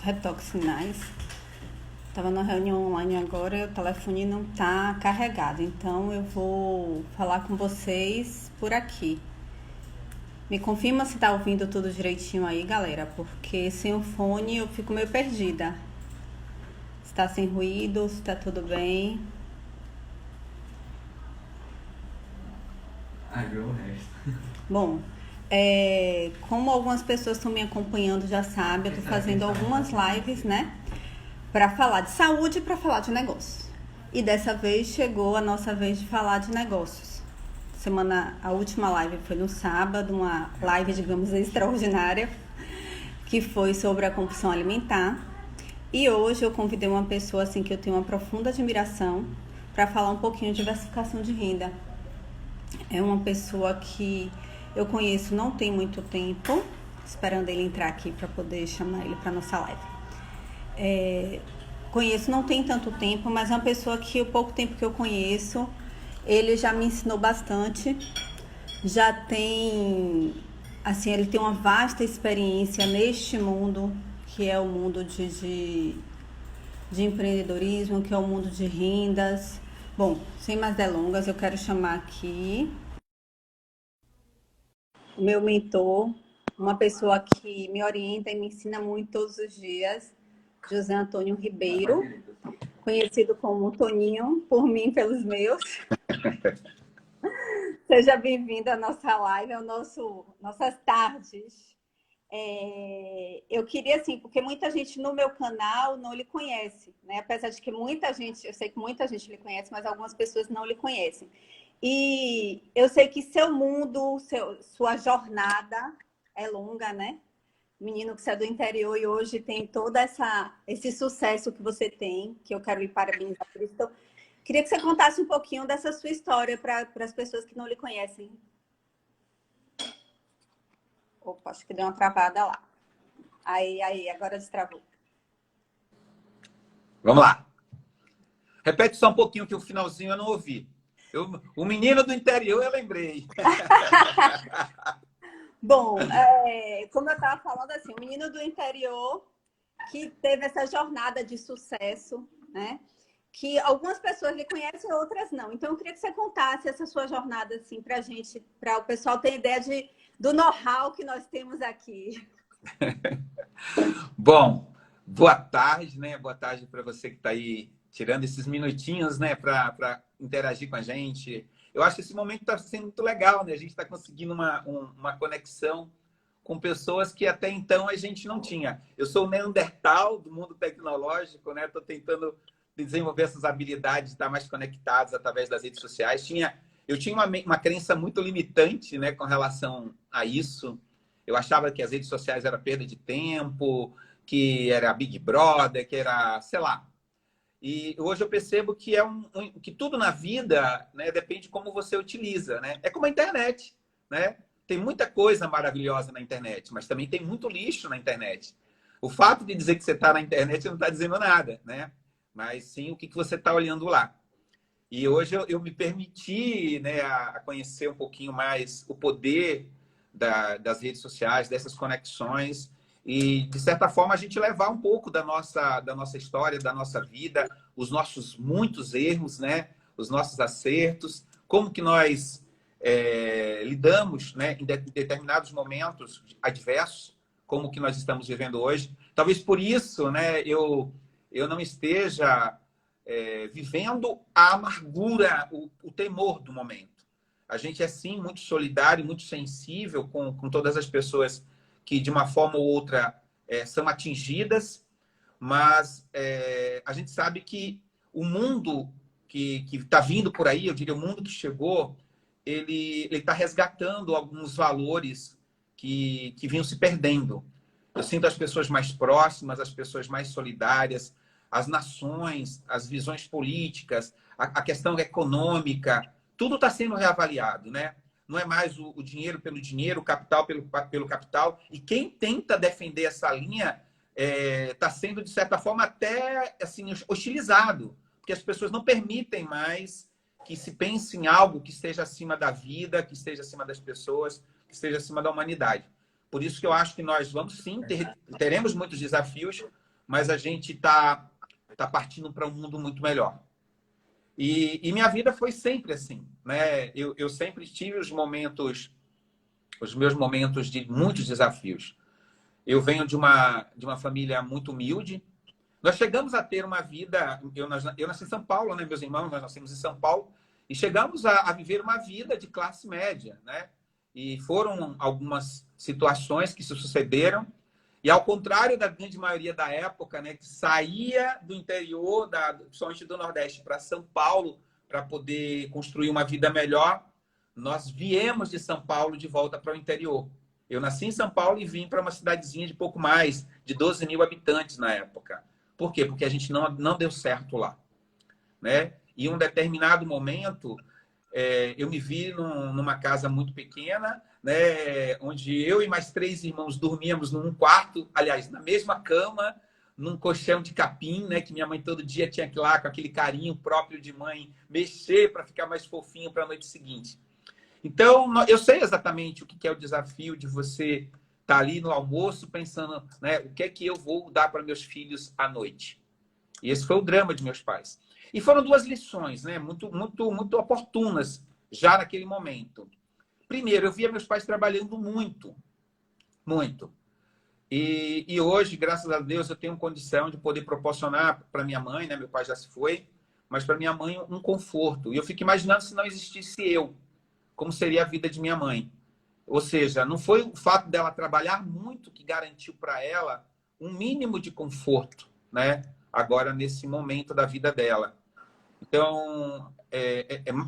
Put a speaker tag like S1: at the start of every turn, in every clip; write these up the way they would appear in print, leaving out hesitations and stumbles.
S1: Retoque sinais. Estava na reunião online agora e o telefone não está carregado, então eu vou falar com vocês por aqui. Me confirma se está ouvindo tudo direitinho aí, galera, porque sem o fone eu fico meio perdida. Se está sem ruído, se está tudo bem.
S2: Viu o resto.
S1: Bom, como algumas pessoas estão me acompanhando já sabem, eu estou fazendo algumas lives, né? Para falar de saúde e para falar de negócios. E dessa vez chegou a nossa vez de falar de negócios. A última live foi no sábado, uma live, digamos, extraordinária, que foi sobre a compulsão alimentar. E hoje eu convidei uma pessoa assim que eu tenho uma profunda admiração para falar um pouquinho de diversificação de renda. É uma pessoa que eu conheço não tem muito tempo, esperando ele entrar aqui para poder chamar ele para nossa live. Conheço não tem tanto tempo, mas é uma pessoa que o pouco tempo que eu conheço, ele já me ensinou bastante. Já tem, assim, ele tem uma vasta experiência neste mundo, que é o mundo de empreendedorismo, que é o mundo de rendas. Bom, sem mais delongas, eu quero chamar aqui o meu mentor, uma pessoa que me orienta e me ensina muito todos os dias, José Antônio Ribeiro, conhecido como Toninho, por mim e pelos meus. Seja bem-vindo à nossa live, nossas tardes. Eu queria, assim, porque muita gente no meu canal não lhe conhece, né? Apesar de que muita gente, eu sei que muita gente lhe conhece, mas algumas pessoas não lhe conhecem. E eu sei que seu mundo, sua jornada é longa, né? Menino que você é do interior e hoje tem todo esse sucesso que você tem, que eu quero lhe parabenizar por isso. Então, queria que você contasse um pouquinho dessa sua história para as pessoas que não lhe conhecem. Opa, acho que deu uma travada lá. Aí, agora destravou.
S2: Vamos lá. Repete só um pouquinho que o finalzinho eu não ouvi. O menino do interior eu lembrei.
S1: Bom, como eu estava falando, assim, o menino do interior que teve essa jornada de sucesso, né? Que algumas pessoas lhe conhecem, outras não. Então, eu queria que você contasse essa sua jornada, assim, para a gente, para o pessoal ter ideia do know-how que nós temos aqui.
S2: Bom, boa tarde, né? Boa tarde para você que está aí tirando esses minutinhos, né, para interagir com a gente. Eu acho que esse momento está sendo muito legal, né? A gente está conseguindo uma conexão com pessoas que até então a gente não tinha. Eu sou o Neandertal do mundo tecnológico, né? Estou tentando desenvolver essas habilidades de estar mais conectados através das redes sociais. Eu tinha uma crença muito limitante, né, com relação a isso. Eu achava que as redes sociais era perda de tempo, que era Big Brother, que era, sei lá. E hoje eu percebo que que tudo na vida, né, depende de como você utiliza, né? É como a internet, né? Tem muita coisa maravilhosa na internet, mas também tem muito lixo na internet. O fato de dizer que você está na internet não está dizendo nada, né? Mas sim o que você está olhando lá. E hoje eu me permiti, né, a conhecer um pouquinho mais o poder das redes sociais, dessas conexões e, de certa forma, a gente levar um pouco da nossa história, da nossa vida, os nossos muitos erros, né, os nossos acertos, como que nós lidamos, né, em determinados momentos adversos, como que nós estamos vivendo hoje. Talvez por isso, né, eu não esteja vivendo a amargura, o temor do momento. A gente é, sim, muito solidário, muito sensível com todas as pessoas que, de uma forma ou outra, são atingidas, mas a gente sabe que o mundo que está vindo por aí, eu diria, o mundo que chegou, ele está resgatando alguns valores que vinham se perdendo. Eu sinto as pessoas mais próximas, as pessoas mais solidárias, as nações, as visões políticas, a questão econômica, tudo está sendo reavaliado, né? Não é mais o dinheiro pelo dinheiro, o capital pelo capital. E quem tenta defender essa linha está sendo, de certa forma, até assim, hostilizado, porque as pessoas não permitem mais que se pense em algo que esteja acima da vida, que esteja acima das pessoas, que esteja acima da humanidade. Por isso que eu acho que nós vamos sim, teremos muitos desafios, mas a gente tá partindo para um mundo muito melhor. E minha vida foi sempre assim, né? Eu sempre tive os meus momentos de muitos desafios. Eu venho de uma família muito humilde. Nós chegamos a ter uma vida... Eu nasci em São Paulo, né? Meus irmãos, nós nascemos em São Paulo. E chegamos a viver uma vida de classe média, né? E foram algumas situações que se sucederam. E ao contrário da grande maioria da época, né, que saía do interior, principalmente do Nordeste, para São Paulo, para poder construir uma vida melhor, nós viemos de São Paulo de volta para o interior. Eu nasci em São Paulo e vim para uma cidadezinha de pouco mais de 12 mil habitantes na época. Por quê? Porque a gente não deu certo lá, né? E em um determinado momento, eu me vi numa casa muito pequena, né, onde eu e mais 3 irmãos dormíamos num quarto, aliás, na mesma cama, num colchão de capim, né, que minha mãe todo dia tinha que ir lá com aquele carinho próprio de mãe, mexer para ficar mais fofinho para a noite seguinte. Então, eu sei exatamente o que é o desafio de você estar ali no almoço pensando, né, o que é que eu vou dar para meus filhos à noite. E esse foi o drama de meus pais. E foram 2 lições, né, muito oportunas já naquele momento. Primeiro, eu via meus pais trabalhando muito, muito. E hoje, graças a Deus, eu tenho condição de poder proporcionar para minha mãe, né, meu pai já se foi, mas para minha mãe um conforto. E eu fico imaginando se não existisse eu, como seria a vida de minha mãe. Ou seja, não foi o fato dela trabalhar muito que garantiu para ela um mínimo de conforto, né? Agora, nesse momento da vida dela. Então,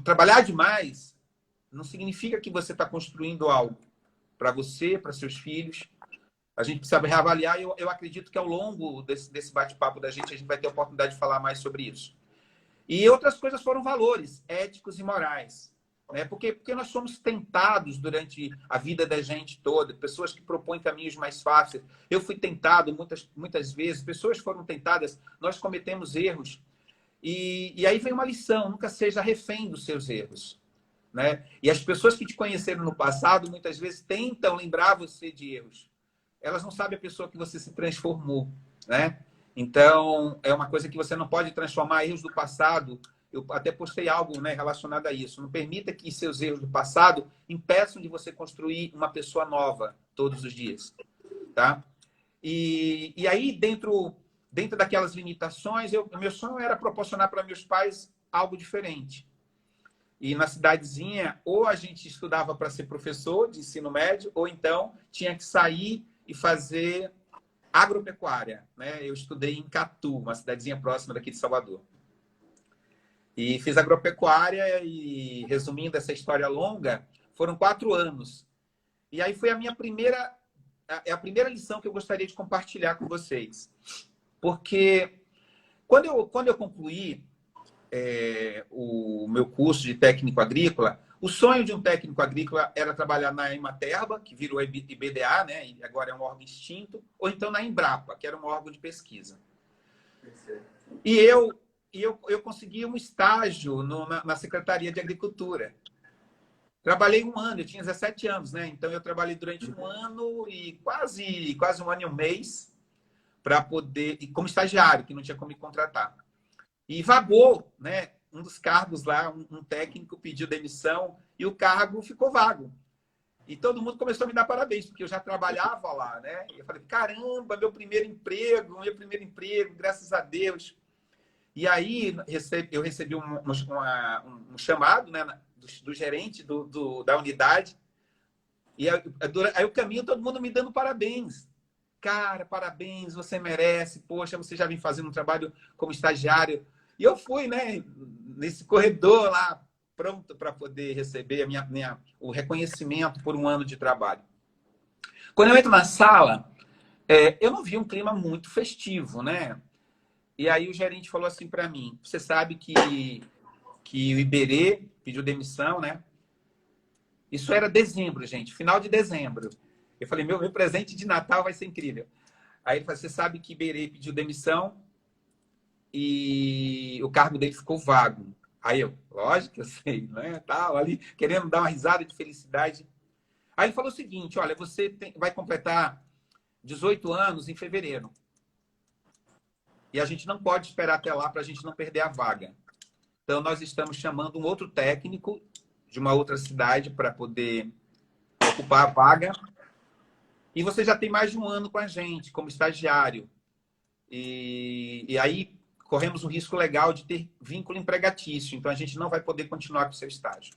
S2: trabalhar demais não significa que você está construindo algo para você, para seus filhos. A gente precisa reavaliar e eu acredito que ao longo desse bate-papo da gente, a gente vai ter a oportunidade de falar mais sobre isso. E outras coisas foram valores éticos e morais. Né? Porque nós somos tentados durante a vida da gente toda, pessoas que propõem caminhos mais fáceis. Eu fui tentado muitas vezes, pessoas foram tentadas, nós cometemos erros. E aí vem uma lição, nunca seja refém dos seus erros. Né? E as pessoas que te conheceram no passado, muitas vezes tentam lembrar você de erros. Elas não sabem a pessoa que você se transformou. Né? Então, é uma coisa que você não pode transformar erros do passado. Eu até postei algo, né, relacionado a isso. Não permita que seus erros do passado impeçam de você construir uma pessoa nova todos os dias. Tá? E aí, dentro daquelas limitações, meu sonho era proporcionar para meus pais algo diferente. E na cidadezinha, ou a gente estudava para ser professor de ensino médio, ou então tinha que sair e fazer agropecuária. Né? Eu estudei em Catu, uma cidadezinha próxima daqui de Salvador. E fiz agropecuária e, resumindo essa história longa, foram 4 anos. E aí foi a primeira lição que eu gostaria de compartilhar com vocês. Porque quando eu concluí o meu curso de técnico agrícola, o sonho de um técnico agrícola era trabalhar na Ematerba, que virou IBDA, né, e agora é um órgão extinto, ou então na Embrapa, que era um órgão de pesquisa. E eu consegui um estágio na Secretaria de Agricultura. Trabalhei 1 ano, eu tinha 17 anos, né? Então eu trabalhei durante 1 ano e quase 1 ano e 1 mês para poder, como estagiário, que não tinha como me contratar. E vagou, né? Um dos cargos lá, um técnico pediu demissão e o cargo ficou vago. E todo mundo começou a me dar parabéns, porque eu já trabalhava lá, né? E eu falei, caramba, meu primeiro emprego, graças a Deus. E aí eu recebi um chamado, né, do gerente da unidade. E aí o caminho, todo mundo me dando parabéns. Cara, parabéns, você merece. Poxa, você já vem fazendo um trabalho como estagiário. E eu fui, né, nesse corredor lá, pronto para poder receber o reconhecimento por 1 ano de trabalho. Quando eu entro na sala, eu não vi um clima muito festivo, né? E aí o gerente falou assim para mim, você sabe que o Iberê pediu demissão, né? Isso era dezembro, gente, final de dezembro. Eu falei, meu presente de Natal vai ser incrível. Aí ele falou, você sabe que Iberê pediu demissão e o cargo dele ficou vago. Aí eu, lógico que eu sei, né? Tal, ali, querendo dar uma risada de felicidade. Aí ele falou o seguinte, olha, você vai completar 18 anos em fevereiro. E a gente não pode esperar até lá para a gente não perder a vaga. Então, nós estamos chamando um outro técnico de uma outra cidade para poder ocupar a vaga. E você já tem mais de um ano com a gente, como estagiário. E aí corremos um risco legal de ter vínculo empregatício. Então, a gente não vai poder continuar com o seu estágio.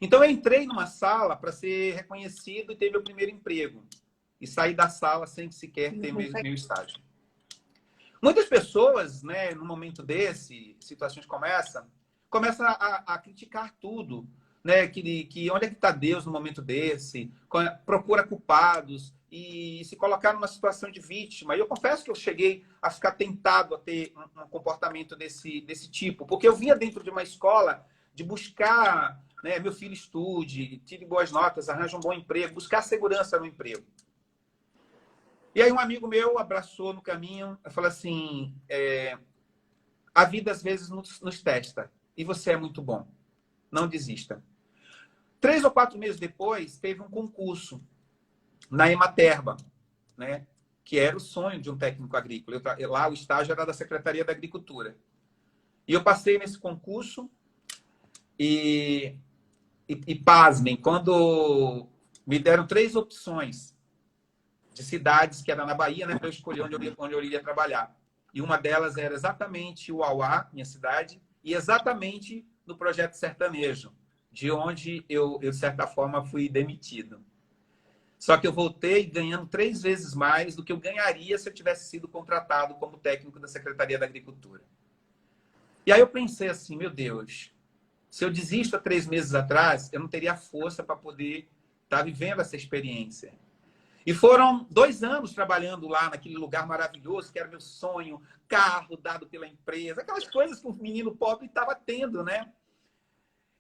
S2: Então, eu entrei numa sala para ser reconhecido e ter meu primeiro emprego. E saí da sala sem sequer ter meu estágio. Muitas pessoas, né, no momento desse, situações como essa, começam a criticar tudo. Né, que onde é que está Deus no momento desse? Procura culpados e se colocar numa situação de vítima. E eu confesso que eu cheguei a ficar tentado a ter um comportamento desse tipo, porque eu vinha dentro de uma escola de buscar, né, meu filho estude, tire boas notas, arranje um bom emprego, buscar segurança no emprego. E aí um amigo meu abraçou no caminho e falou assim, a vida às vezes nos testa e você é muito bom. Não desista. 3 ou 4 meses depois, teve um concurso na Ematerba, né? Que era o sonho de um técnico agrícola. Lá o estágio era da Secretaria da Agricultura. E eu passei nesse concurso e pasmem, quando me deram 3 opções de cidades, que era na Bahia, né? Para eu escolher onde eu iria trabalhar. E uma delas era exatamente o Uauá, minha cidade, e exatamente no Projeto Sertanejo, de onde eu, de certa forma, fui demitido. Só que eu voltei ganhando 3 vezes mais do que eu ganharia se eu tivesse sido contratado como técnico da Secretaria da Agricultura. E aí eu pensei assim, meu Deus, se eu desisto há 3 meses atrás, eu não teria força para poder estar vivendo essa experiência. E foram 2 anos trabalhando lá naquele lugar maravilhoso, que era meu sonho, carro dado pela empresa, aquelas coisas que um menino pobre estava tendo, né?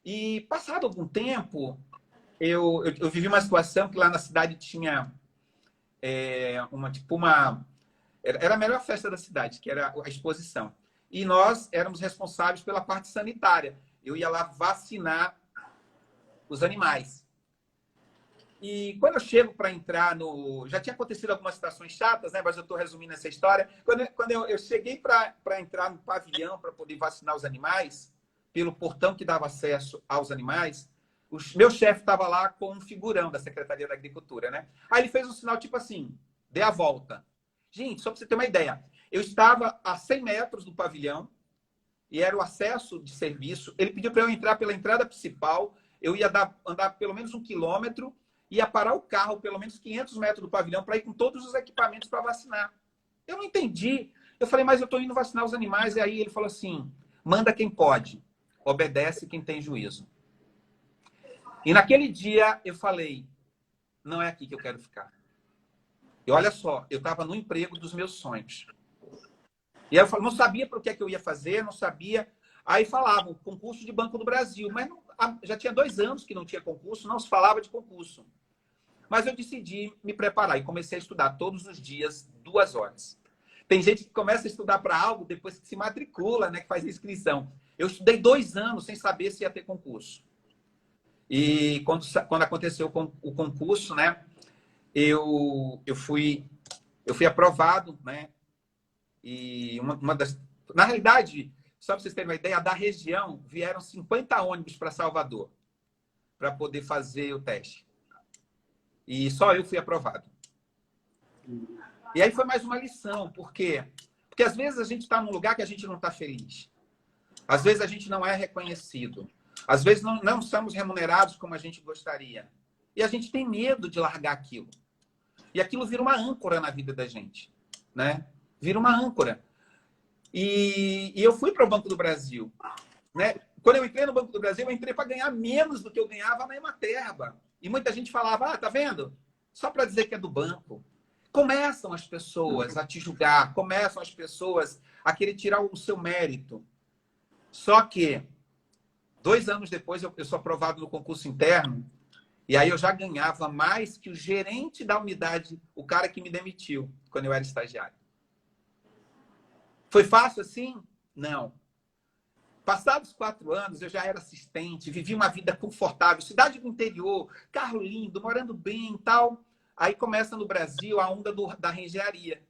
S2: E passado algum tempo, eu vivi uma situação que lá na cidade tinha era a melhor festa da cidade, que era a exposição. E nós éramos responsáveis pela parte sanitária. Eu ia lá vacinar os animais. E quando eu chego para entrar no... Já tinha acontecido algumas situações chatas, né? Mas eu estou resumindo essa história. Quando eu cheguei para entrar no pavilhão para poder vacinar os animais, pelo portão que dava acesso aos animais, o meu chefe estava lá com um figurão da Secretaria da Agricultura, né? Aí ele fez um sinal tipo assim, dê a volta. Gente, só para você ter uma ideia, eu estava a 100 metros do pavilhão e era o acesso de serviço. Ele pediu para eu entrar pela entrada principal, eu ia andar pelo menos 1 quilômetro, ia parar o carro pelo menos 500 metros do pavilhão para ir com todos os equipamentos para vacinar. Eu não entendi. Eu falei, mas eu estou indo vacinar os animais. E aí ele falou assim, manda quem pode, obedece quem tem juízo. E naquele dia eu falei, não é aqui que eu quero ficar. E olha só, eu estava no emprego dos meus sonhos. E aí eu falei, não sabia para o que é que eu ia fazer, não sabia. Aí falavam, concurso de Banco do Brasil. Mas não, já tinha 2 anos que não tinha concurso, não se falava de concurso. Mas eu decidi me preparar e comecei a estudar todos os dias, 2 horas. Tem gente que começa a estudar para algo depois que se matricula, né, que faz a inscrição. Eu estudei 2 anos sem saber se ia ter concurso. E quando aconteceu o concurso, né, eu fui aprovado, né? E na realidade, só para vocês terem uma ideia, da região vieram 50 ônibus para Salvador para poder fazer o teste. E só eu fui aprovado. E aí foi mais uma lição, por quê? Porque às vezes a gente está num lugar que a gente não está feliz. Às vezes a gente não é reconhecido. Às vezes não somos remunerados como a gente gostaria. E a gente tem medo de largar aquilo. E aquilo vira uma âncora na vida da gente, né? Vira uma âncora. E eu fui para o Banco do Brasil, né? Quando eu entrei no Banco do Brasil, eu entrei para ganhar menos do que eu ganhava na Ematerba. E muita gente falava, tá vendo? Só para dizer que é do banco. Começam as pessoas a te julgar, começam as pessoas a querer tirar o seu mérito. Só que 2 anos depois eu sou aprovado no concurso interno e aí eu já ganhava mais que o gerente da unidade, o cara que me demitiu quando eu era estagiário. Foi fácil assim? Não. Passados 4 anos, eu já era assistente, vivi uma vida confortável, cidade do interior, carro lindo, morando bem e tal. Aí começa no Brasil a onda da reengenharia.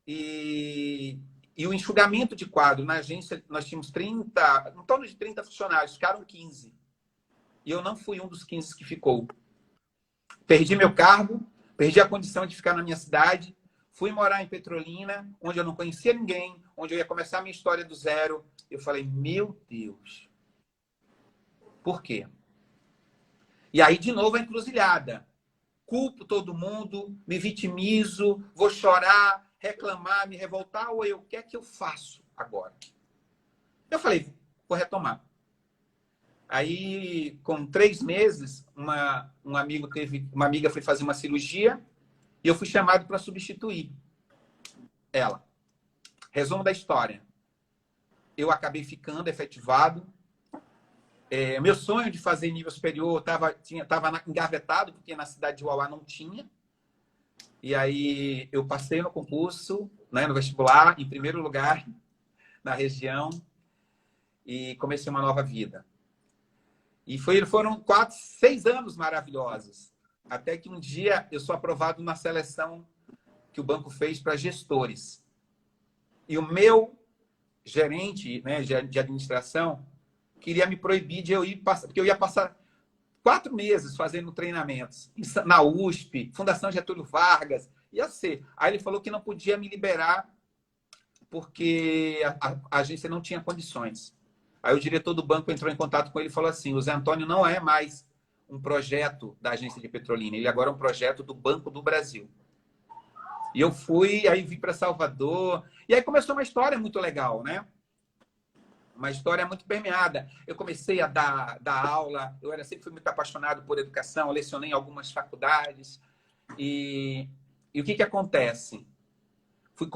S2: e o enxugamento de quadro. Na agência, nós tínhamos 30, em torno de 30 funcionários, ficaram 15. E eu não fui um dos 15 que ficou. Perdi meu cargo, perdi a condição de ficar na minha cidade, fui morar em Petrolina, onde eu não conhecia ninguém, onde eu ia começar a minha história do zero. Eu falei, meu Deus, por quê? E aí, de novo, a encruzilhada. Culpo todo mundo, me vitimizo, vou chorar, reclamar, me revoltar, ou o que é que eu faço agora? Eu falei, vou retomar. Aí, com 3 meses, uma amiga foi fazer uma cirurgia e eu fui chamado para substituir ela. Resumo da história. Eu acabei ficando efetivado. Meu sonho de fazer nível superior estava engavetado, porque na cidade de Uauá não tinha. E aí eu passei no concurso, né, no vestibular, em primeiro lugar na região, e comecei uma nova vida. E foram 6 anos maravilhosos. Até que um dia eu sou aprovado na seleção que o banco fez para gestores. E o meu gerente, né, de administração queria me proibir de eu ir passar, porque eu ia passar 4 meses fazendo treinamentos na USP, Fundação Getúlio Vargas, ia ser. Aí ele falou que não podia me liberar porque a agência não tinha condições. Aí o diretor do banco entrou em contato com ele e falou assim, o Zé Antônio não é mais um projeto da agência de Petrolina, ele agora é um projeto do Banco do Brasil. E eu fui, aí vim para Salvador, e aí começou uma história muito legal, né? Uma história muito permeada. Eu comecei a dar aula, sempre fui muito apaixonado por educação, lecionei em algumas faculdades. E o que acontece?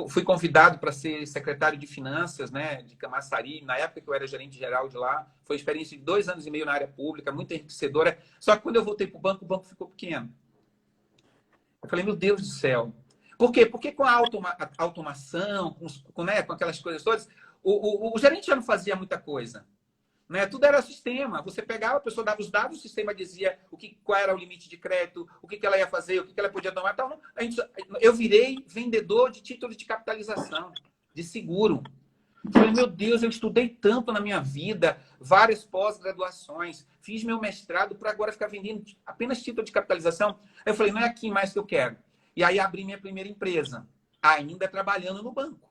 S2: Fui convidado para ser secretário de Finanças, né, de Camaçari, na época que eu era gerente geral de lá. Foi uma experiência de 2 anos e meio na área pública, muito enriquecedora. Só que quando eu voltei para o banco ficou pequeno. Eu falei, meu Deus do céu. Por quê? Porque com a automação, com aquelas coisas todas, o gerente já não fazia muita coisa. Né? Tudo era sistema. Você pegava, a pessoa dava os dados, o sistema dizia qual era o limite de crédito, o que ela ia fazer, o que ela podia tomar. Então, eu virei vendedor de títulos de capitalização, de seguro. Falei, meu Deus, eu estudei tanto na minha vida, várias pós-graduações, fiz meu mestrado para agora ficar vendendo apenas título de capitalização. Aí eu falei, não é aqui mais que eu quero. E aí abri minha primeira empresa, ainda trabalhando no banco.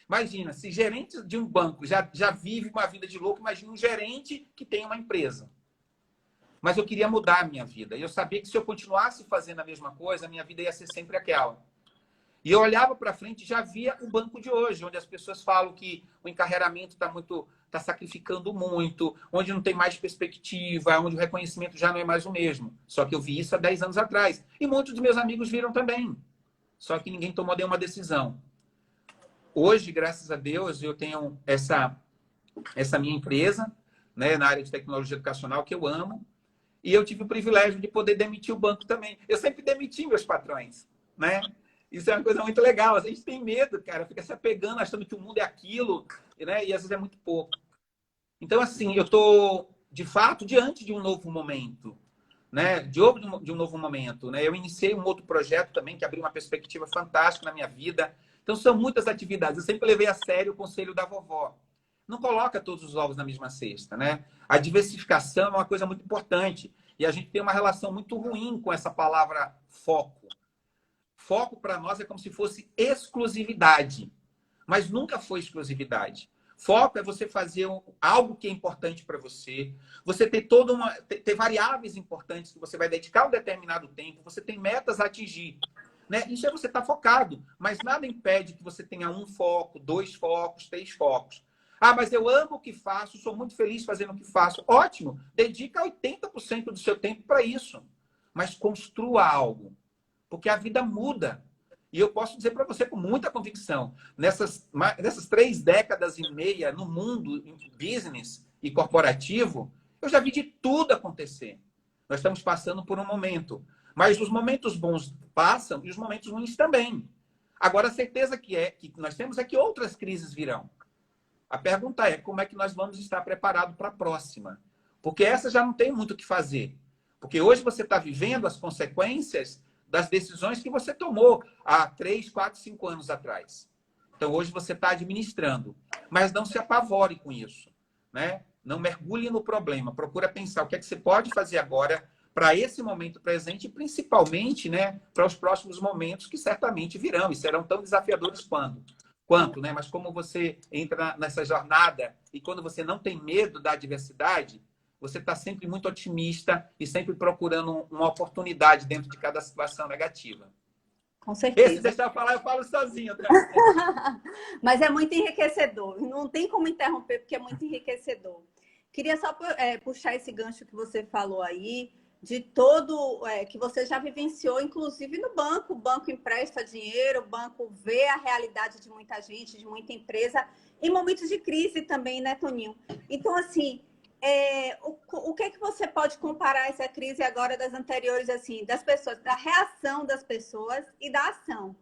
S2: Imagina, se gerente de um banco já vive uma vida de louco, imagina um gerente que tem uma empresa. Mas eu queria mudar a minha vida. E eu sabia que se eu continuasse fazendo a mesma coisa, a minha vida ia ser sempre aquela. E eu olhava para frente e já via o banco de hoje, onde as pessoas falam que o encarreiramento está sacrificando muito, onde não tem mais perspectiva, onde o reconhecimento já não é mais o mesmo. Só que eu vi isso há 10 anos atrás. E muitos dos meus amigos viram também. Só que ninguém tomou nenhuma decisão. Hoje, graças a Deus, eu tenho essa minha empresa, né, na área de tecnologia educacional, que eu amo. E eu tive o privilégio de poder demitir o banco também. Eu sempre demiti meus patrões, né? Isso é uma coisa muito legal. A gente tem medo, cara. Fica se apegando, achando que o mundo é aquilo, né? E às vezes é muito pouco. Então, assim, eu estou, de fato, diante de um novo momento, né? De um novo momento, né? Eu iniciei um outro projeto também que abriu uma perspectiva fantástica na minha vida. Então, são muitas atividades. Eu sempre levei a sério o conselho da vovó. Não coloca todos os ovos na mesma cesta, né? A diversificação é uma coisa muito importante. E a gente tem uma relação muito ruim com essa palavra foco. Foco, para nós, é como se fosse exclusividade. Mas nunca foi exclusividade. Foco é você fazer algo que é importante para você. Você ter ter variáveis importantes que você vai dedicar um determinado tempo. Você tem metas a atingir. Né? Isso é você estar focado. Mas nada impede que você tenha 1 foco, 2 focos, 3 focos. Ah, mas eu amo o que faço, sou muito feliz fazendo o que faço. Ótimo, dedica 80% do seu tempo para isso. Mas construa algo, porque a vida muda. E eu posso dizer para você com muita convicção, nessas 3 décadas e meia no mundo, em business e corporativo, eu já vi de tudo acontecer. Nós estamos passando por um momento. Mas os momentos bons passam e os momentos ruins também. Agora, a certeza que nós temos é que outras crises virão. A pergunta é como é que nós vamos estar preparados para a próxima? Porque essa já não tem muito o que fazer. Porque hoje você está vivendo as consequências das decisões que você tomou há 3, 4, 5 anos atrás. Então, hoje você está administrando. Mas não se apavore com isso, né? Não mergulhe no problema. Procura pensar o que é que você pode fazer agora para esse momento presente e, principalmente, né, para os próximos momentos que certamente virão e serão tão desafiadores quanto, né? Mas como você entra nessa jornada e quando você não tem medo da adversidade, você está sempre muito otimista e sempre procurando uma oportunidade dentro de cada situação negativa.
S1: Com certeza.
S2: Esse deixar eu falar, eu falo sozinho.
S1: Mas é muito enriquecedor. Não tem como interromper, porque é muito enriquecedor. Queria só puxar esse gancho que você falou aí, de todo que você já vivenciou, inclusive no banco. O banco empresta dinheiro, o banco vê a realidade de muita gente, de muita empresa, em momentos de crise também, né, Toninho? Então, assim, o que é que você pode comparar essa crise agora das anteriores, assim, das pessoas, da reação das pessoas e da ação?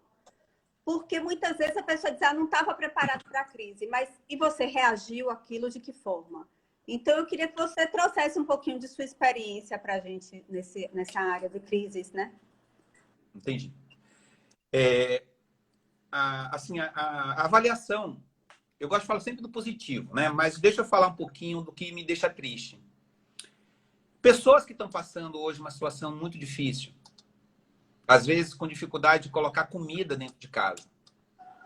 S1: Porque muitas vezes a pessoa diz, não estava preparado para a crise, mas e você reagiu àquilo de que forma? Então, eu queria que você trouxesse um pouquinho de sua experiência para a gente nessa área de crises, né?
S2: Entendi. A avaliação, eu gosto de falar sempre do positivo, né? Mas deixa eu falar um pouquinho do que me deixa triste. Pessoas que estão passando hoje uma situação muito difícil, às vezes com dificuldade de colocar comida dentro de casa,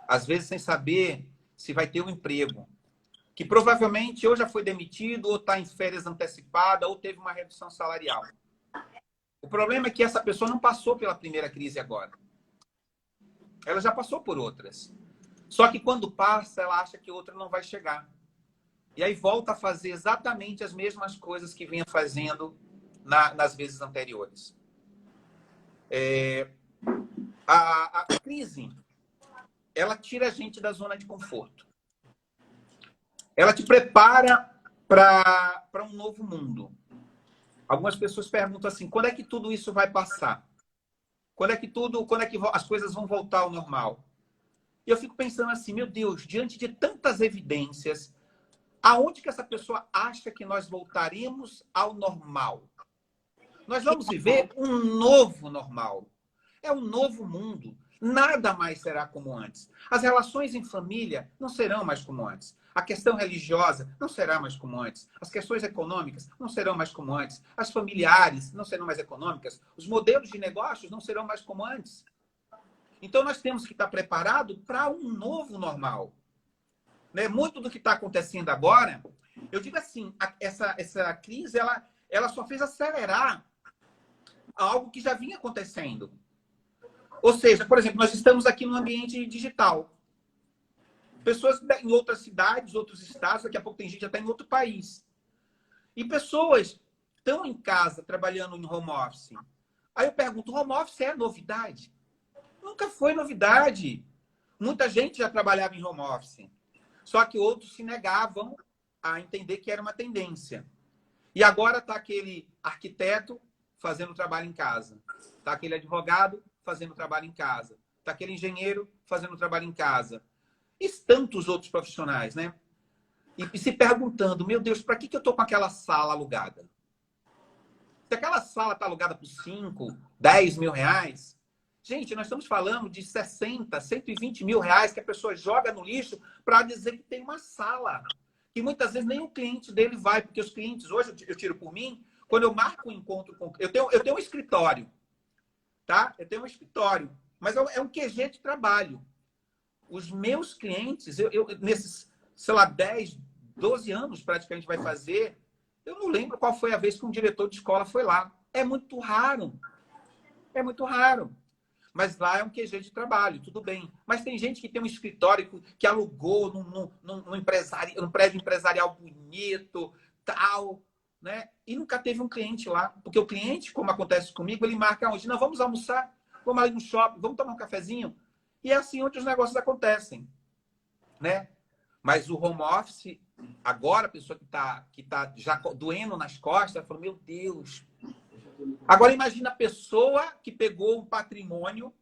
S2: às vezes sem saber se vai ter um emprego, que provavelmente ou já foi demitido, ou está em férias antecipada, ou teve uma redução salarial. O problema é que essa pessoa não passou pela primeira crise agora. Ela já passou por outras. Só que quando passa, ela acha que outra não vai chegar. E aí volta a fazer exatamente as mesmas coisas que vinha fazendo nas vezes anteriores. A crise, ela tira a gente da zona de conforto. Ela te prepara para um novo mundo. Algumas pessoas perguntam assim, quando é que tudo isso vai passar? Quando é que as coisas vão voltar ao normal? E eu fico pensando assim, meu Deus, diante de tantas evidências, aonde que essa pessoa acha que nós voltaremos ao normal? Nós vamos viver um novo normal. É um novo mundo. Nada mais será como antes. As relações em família não serão mais como antes. A questão religiosa não será mais como antes. As questões econômicas não serão mais como antes. As familiares não serão mais econômicas. Os modelos de negócios não serão mais como antes. Então, nós temos que estar preparados para um novo normal. Né? Muito do que está acontecendo agora, eu digo assim, essa crise, ela só fez acelerar algo que já vinha acontecendo. Ou seja, por exemplo, nós estamos aqui no ambiente digital. Pessoas em outras cidades, outros estados, daqui a pouco tem gente até em outro país. E pessoas estão em casa trabalhando em home office. Aí eu pergunto, home office é novidade? Nunca foi novidade. Muita gente já trabalhava em home office. Só que outros se negavam a entender que era uma tendência. E agora está aquele arquiteto fazendo trabalho em casa. Está aquele advogado fazendo trabalho em casa. Está aquele engenheiro fazendo trabalho em casa. E tantos outros profissionais, né? E se perguntando, meu Deus, para que eu estou com aquela sala alugada? Se aquela sala está alugada por 5, 10 mil reais, gente, nós estamos falando de 60, 120 mil reais que a pessoa joga no lixo para dizer que tem uma sala. Que muitas vezes nem o cliente dele vai, porque os clientes, hoje eu tiro por mim, quando eu marco um encontro com... Eu tenho um escritório, tá? Eu tenho um escritório, mas é um QG de trabalho. Os meus clientes, nesses, sei lá, 10, 12 anos praticamente vai fazer, eu não lembro qual foi a vez que um diretor de escola foi lá. É muito raro. É muito raro. Mas lá é um QG de trabalho, tudo bem. Mas tem gente que tem um escritório que alugou num prédio empresarial bonito, tal, né? E nunca teve um cliente lá. Porque o cliente, como acontece comigo, ele marca onde? Não, vamos almoçar, vamos ali no shopping, vamos tomar um cafezinho. E é assim onde os negócios acontecem, né? Mas o home office, agora a pessoa que tá já doendo nas costas, falou, meu Deus. Agora imagina a pessoa que pegou um patrimônio,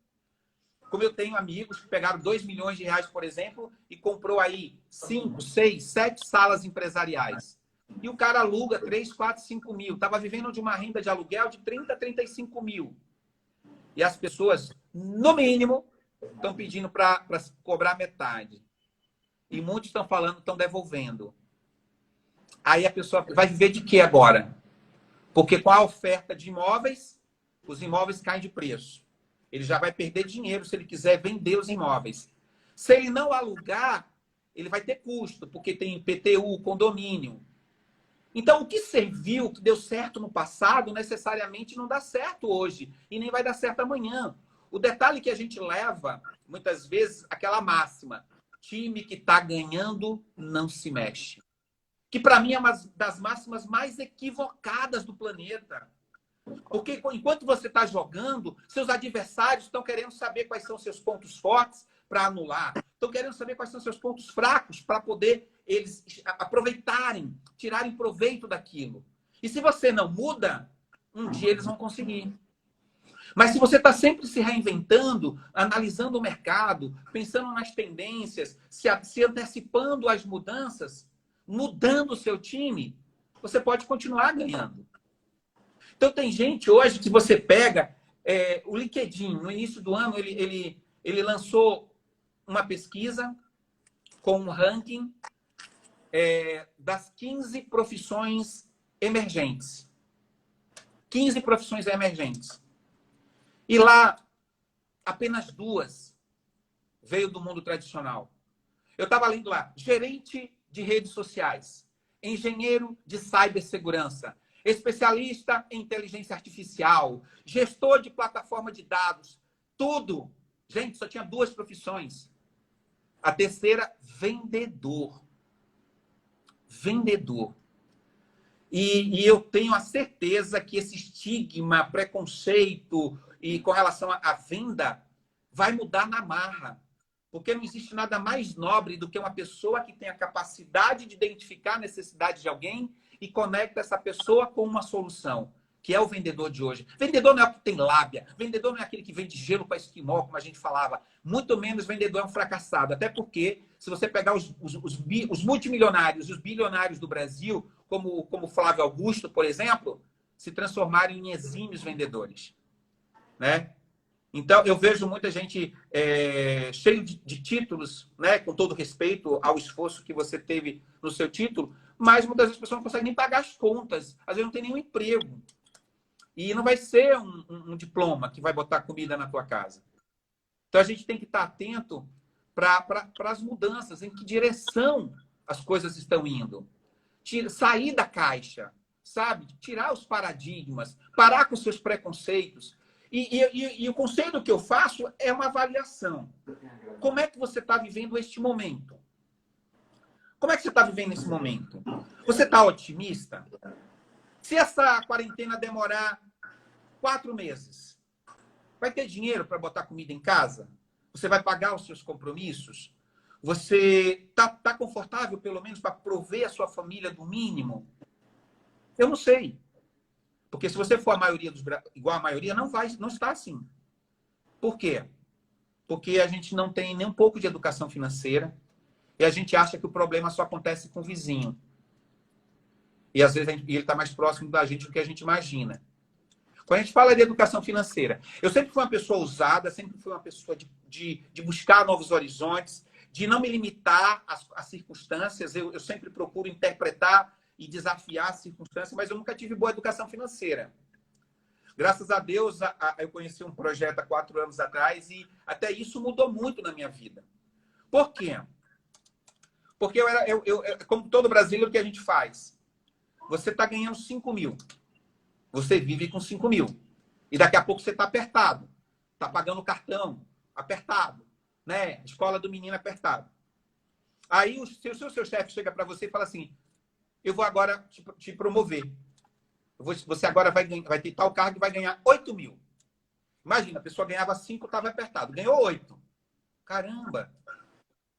S2: como eu tenho amigos que pegaram 2 milhões de reais, por exemplo, e comprou aí 5, 6, 7 salas empresariais. E o cara aluga 3, 4, 5 mil. Estava vivendo de uma renda de aluguel de 30, 35 mil. E as pessoas, no mínimo, estão pedindo para cobrar metade. E muitos estão falando, estão devolvendo. Aí a pessoa vai viver de quê agora? Porque com a oferta de imóveis, os imóveis caem de preço. Ele já vai perder dinheiro se ele quiser vender os imóveis. Se ele não alugar, ele vai ter custo, porque tem IPTU, condomínio. Então, o que serviu, o que deu certo no passado, necessariamente não dá certo hoje. E nem vai dar certo amanhã. O detalhe que a gente leva, muitas vezes, aquela máxima. Time que está ganhando não se mexe. Que, para mim, é uma das máximas mais equivocadas do planeta. Porque, enquanto você está jogando, seus adversários estão querendo saber quais são seus pontos fortes para anular. Estão querendo saber quais são seus pontos fracos para poder eles aproveitarem, tirarem proveito daquilo. E se você não muda, um dia eles vão conseguir. Mas se você está sempre se reinventando, analisando o mercado, pensando nas tendências, se antecipando às mudanças, mudando o seu time, você pode continuar ganhando. Então, tem gente hoje que você pega o LinkedIn. No início do ano, ele lançou uma pesquisa com um ranking das 15 profissões emergentes. 15 profissões emergentes. E lá, apenas 2 veio do mundo tradicional. Eu estava lendo lá, gerente de redes sociais, engenheiro de cibersegurança, especialista em inteligência artificial, gestor de plataforma de dados, tudo. Gente, só tinha 2 profissões. A terceira, vendedor. Vendedor. E eu tenho a certeza que esse estigma, preconceito e com relação à venda vai mudar na marra. Porque não existe nada mais nobre do que uma pessoa que tem a capacidade de identificar a necessidade de alguém e conecta essa pessoa com uma solução, que é o vendedor de hoje. Vendedor não é o que tem lábia. Vendedor não é aquele que vende gelo para esquimó, como a gente falava. Muito menos vendedor é um fracassado. Até porque, se você pegar os multimilionários e os bilionários do Brasil, como Flávio Augusto, por exemplo, se transformaram em exímios vendedores. Né? Então, eu vejo muita gente cheio de títulos, né? Com todo respeito ao esforço que você teve no seu título, mas muitas vezes as pessoas não conseguem nem pagar as contas. Às vezes não tem nenhum emprego. E não vai ser um diploma que vai botar comida na tua casa. Então, a gente tem que estar atento para as mudanças, em que direção as coisas estão indo. Sair da caixa, sabe? Tirar os paradigmas, parar com seus preconceitos. E o conselho que eu faço é uma avaliação. Como é que você está vivendo este momento? Como é que você está vivendo esse momento? Você está otimista? Se essa quarentena demorar 4 meses, vai ter dinheiro para botar comida em casa? Você vai pagar os seus compromissos? Você tá confortável, pelo menos, para prover a sua família do mínimo? Eu não sei. Porque se você for a maioria igual a maioria, não está assim. Por quê? Porque a gente não tem nem um pouco de educação financeira e a gente acha que o problema só acontece com o vizinho. E às vezes ele está mais próximo da gente do que a gente imagina. Quando a gente fala de educação financeira, eu sempre fui uma pessoa ousada, sempre fui uma pessoa de buscar novos horizontes, de não me limitar às circunstâncias. Eu sempre procuro interpretar e desafiar as circunstâncias, mas eu nunca tive boa educação financeira. Graças a Deus, eu conheci um projeto há 4 anos atrás e até isso mudou muito na minha vida. Por quê? Porque como todo brasileiro, o que a gente faz? Você está ganhando 5 mil. Você vive com 5 mil. E daqui a pouco você está apertado. Está pagando o cartão, apertado. Né? Escola do menino apertado. Aí o seu chefe chega para você e fala assim, eu vou agora te promover. Você agora vai ter tal cargo e vai ganhar 8 mil. Imagina, a pessoa ganhava 5, estava apertado. Ganhou 8. Caramba!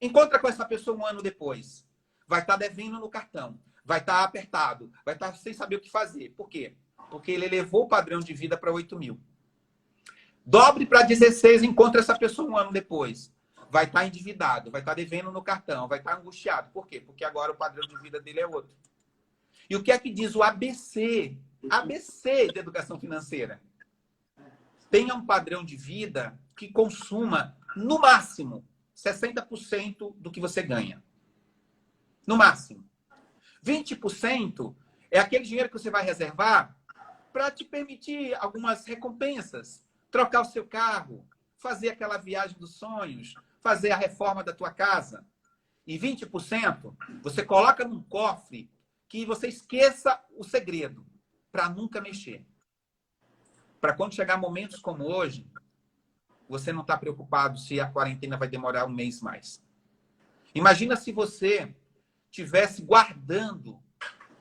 S2: Encontra com essa pessoa 1 ano depois. Vai estar devendo no cartão. Vai estar apertado. Vai estar sem saber o que fazer. Por quê? Porque ele elevou o padrão de vida para 8 mil. Dobre para 16, encontra essa pessoa 1 ano depois. Vai estar endividado. Vai estar devendo no cartão. Vai estar angustiado. Por quê? Porque agora o padrão de vida dele é outro. E o que é que diz o ABC? ABC de educação financeira. Tenha um padrão de vida que consuma no máximo, 60% do que você ganha. No máximo. 20% é aquele dinheiro que você vai reservar para te permitir algumas recompensas. Trocar o seu carro, fazer aquela viagem dos sonhos, fazer a reforma da tua casa. E 20% você coloca num cofre que você esqueça o segredo para nunca mexer. Para quando chegar momentos como hoje, você não está preocupado se a quarentena vai demorar um mês mais. Imagina se você tivesse guardando,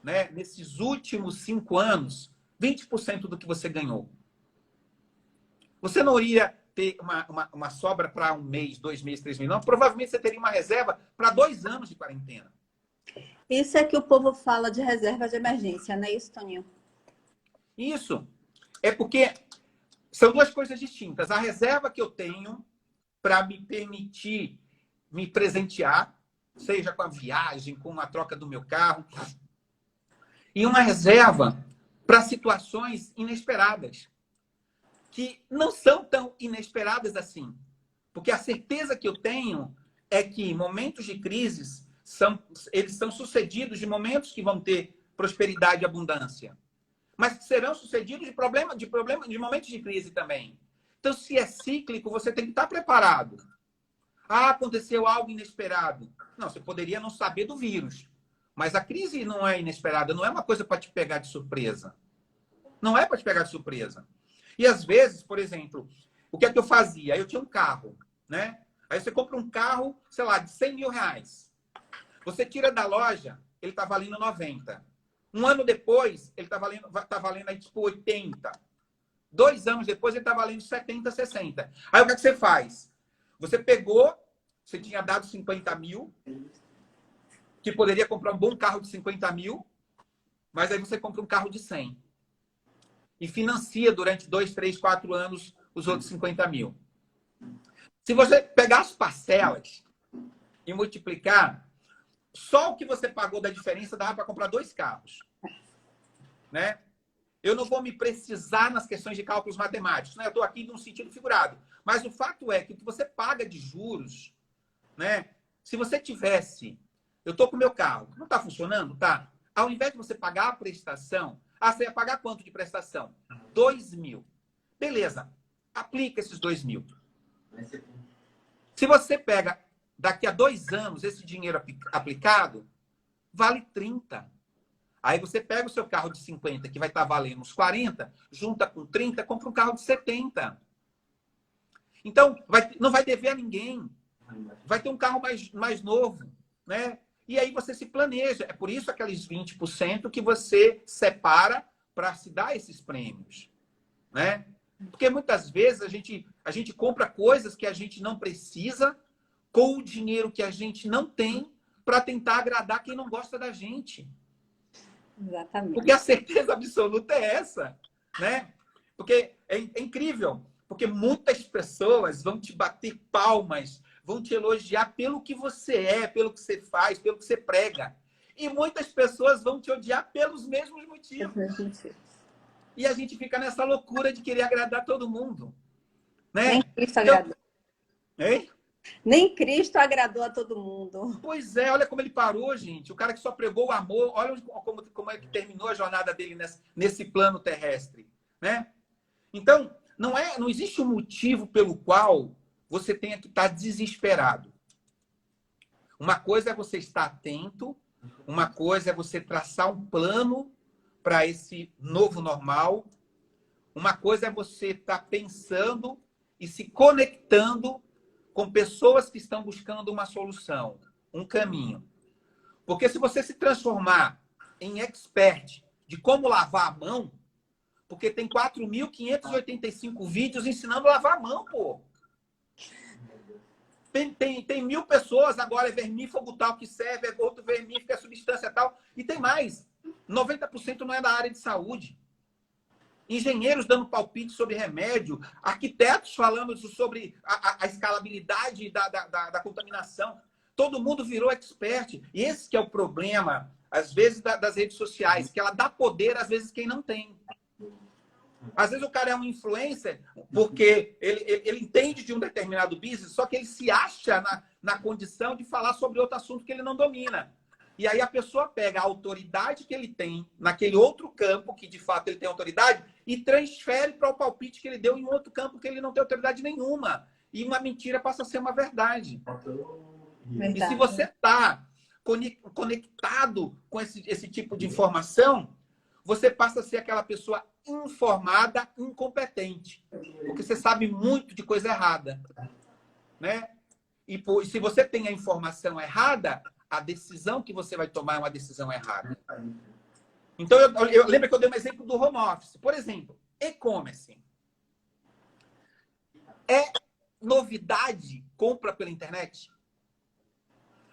S2: né, nesses últimos 5 anos, 20% do que você ganhou. Você não iria ter uma sobra para um mês, 2 meses, 3 meses, não. Provavelmente você teria uma reserva para 2 anos de quarentena.
S1: Isso é que o povo fala de reserva de emergência, não é isso, Toninho?
S2: Isso. É porque são duas coisas distintas. A reserva que eu tenho para me permitir me presentear, seja com a viagem, com a troca do meu carro, e uma reserva para situações inesperadas, que não são tão inesperadas assim. Porque a certeza que eu tenho é que momentos de crises eles são sucedidos de momentos que vão ter prosperidade e abundância. Mas serão sucedidos de momentos de crise também. Então, se é cíclico, você tem que estar preparado. Ah, aconteceu algo inesperado. Não, você poderia não saber do vírus. Mas a crise não é inesperada, não é uma coisa para te pegar de surpresa. Não é para te pegar de surpresa. E às vezes, por exemplo, o que é que eu fazia? Eu tinha um carro, né? Aí você compra um carro, sei lá, de 100 mil reais. Você tira da loja, ele está valendo 90. Um ano depois, ele está valendo aí tipo 80. 2 anos depois, ele está valendo 70, 60. Aí o que é que você faz? Você pegou, você tinha dado 50 mil, que poderia comprar um bom carro de 50 mil, mas aí você compra um carro de 100. E financia durante 2, 3, 4 anos os outros 50 mil. Se você pegar as parcelas e multiplicar, só o que você pagou da diferença dava para comprar 2 carros. Né? Eu não vou me precisar nas questões de cálculos matemáticos. Né? Eu estou aqui num sentido figurado. Mas o fato é que o que você paga de juros, né? Se você tivesse... Eu estou com o meu carro. Não está funcionando? Tá. Ao invés de você pagar a prestação... Ah, você ia pagar quanto de prestação? 2 mil. Beleza. Aplica esses 2 mil. Se você pega daqui a 2 anos esse dinheiro aplicado, vale 30. Aí você pega o seu carro de 50, que vai estar valendo uns 40, junta com 30, compra um carro de 70. Então, não vai dever a ninguém. Vai ter um carro mais novo, né? E aí você se planeja. É por isso aqueles 20% que você separa para se dar esses prêmios, né? Porque muitas vezes a gente compra coisas que a gente não precisa com o dinheiro que a gente não tem para tentar agradar quem não gosta da gente.
S1: Exatamente.
S2: Porque a certeza absoluta é essa, né? Porque é incrível. Porque muitas pessoas vão te bater palmas, vão te elogiar pelo que você é, pelo que você faz, pelo que você prega. E muitas pessoas vão te odiar pelos mesmos motivos. E a gente fica nessa loucura de querer agradar todo mundo. Né?
S1: Nem Cristo agradou.
S2: Hein?
S1: Nem Cristo agradou a todo mundo.
S2: Pois é, olha como ele parou, gente. O cara que só pregou o amor, olha como é que terminou a jornada dele nesse plano terrestre. Né? Então, não existe um motivo pelo qual você tenha que estar desesperado. Uma coisa é você estar atento, uma coisa é você traçar um plano para esse novo normal, uma coisa é você estar pensando e se conectando com pessoas que estão buscando uma solução, um caminho. Porque se você se transformar em expert de como lavar a mão, porque tem 4.585 vídeos ensinando a lavar a mão, pô. Tem 1.000 pessoas, agora é vermífugo tal que serve, é outro vermífugo, é substância tal. E tem mais. 90% não é da área de saúde. Engenheiros dando palpite sobre remédio, arquitetos falando sobre a escalabilidade da contaminação. Todo mundo virou expert. E esse que é o problema, às vezes, das redes sociais, que ela dá poder, às vezes, quem não tem. Às vezes o cara é um influencer porque ele entende de um determinado business, só que ele se acha na condição de falar sobre outro assunto que ele não domina. E aí a pessoa pega a autoridade que ele tem naquele outro campo, que de fato ele tem autoridade, e transfere para o palpite que ele deu em outro campo que ele não tem autoridade nenhuma. E uma mentira passa a ser uma verdade.
S1: Verdade.
S2: E se você está conectado com esse tipo de informação, você passa a ser aquela pessoa informada, incompetente. Porque você sabe muito de coisa errada. Né? E se você tem a informação errada, a decisão que você vai tomar é uma decisão errada. Então, eu lembro que eu dei um exemplo do home office. Por exemplo, e-commerce. É novidade compra pela internet?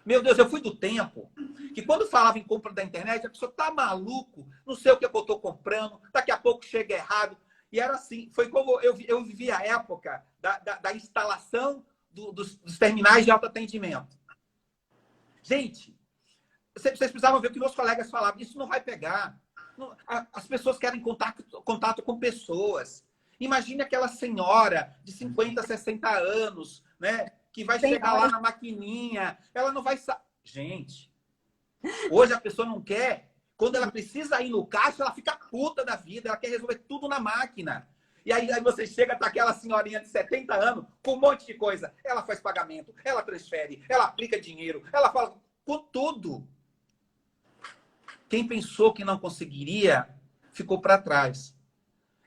S2: Meu Deus, eu fui do tempo que quando falava em compra da internet, a pessoa tá maluco, não sei o que eu estou comprando, daqui a pouco chega errado. E era assim, foi como eu vivi a época da instalação dos terminais de autoatendimento. Gente, vocês precisavam ver o que meus colegas falavam, isso não vai pegar. As pessoas querem contato com pessoas. Imagine aquela senhora de 50, 60 anos, né? Que vai chegar lá na maquininha, ela não vai... Gente, hoje a pessoa não quer, quando ela precisa ir no caixa, ela fica puta da vida, ela quer resolver tudo na máquina. E aí você chega, tá aquela senhorinha de 70 anos, com um monte de coisa. Ela faz pagamento, ela transfere, ela aplica dinheiro, ela fala com tudo. Quem pensou que não conseguiria, ficou para trás.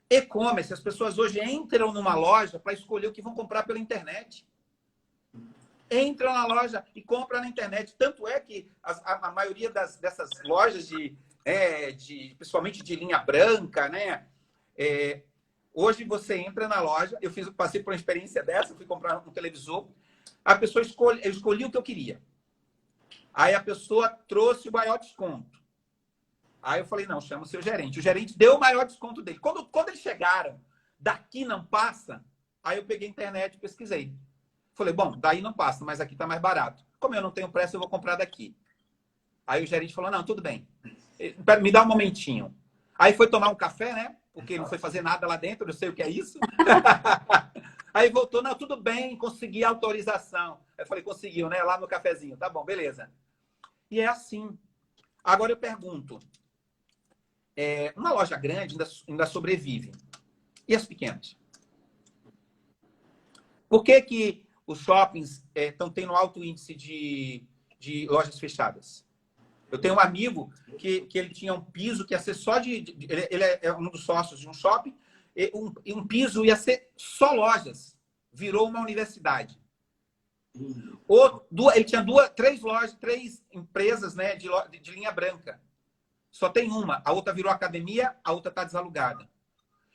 S2: E-commerce, as pessoas hoje entram numa loja para escolher o que vão comprar pela internet. Entram na loja e compram na internet. Tanto é que a maioria dessas lojas, principalmente de linha branca, né? Hoje você entra na loja, passei por uma experiência dessa, fui comprar um televisor, a pessoa eu escolhi o que eu queria. Aí a pessoa trouxe o maior desconto. Aí eu falei, não, chama o seu gerente. O gerente deu o maior desconto dele. Quando eles chegaram, daqui não passa, aí eu peguei a internet e pesquisei. Falei, bom, daí não passa, mas aqui tá mais barato. Como eu não tenho pressa, eu vou comprar daqui. Aí o gerente falou, não, tudo bem. Me dá um momentinho. Aí foi tomar um café, né? Porque não foi fazer nada lá dentro, eu sei o que é isso. Aí voltou, não, tudo bem, consegui a autorização. Aí eu falei, conseguiu, né? Lá no cafezinho. Tá bom, beleza. E é assim. Agora eu pergunto, uma loja grande ainda sobrevive. E as pequenas? Por que os shoppings estão tendo alto índice de lojas fechadas? Eu tenho um amigo que ele tinha um piso que ia ser só ele é um dos sócios de um shopping, e um piso ia ser só lojas. Virou uma universidade. Ele tinha três empresas, né, de linha branca. Só tem uma. A outra virou academia, a outra está desalugada.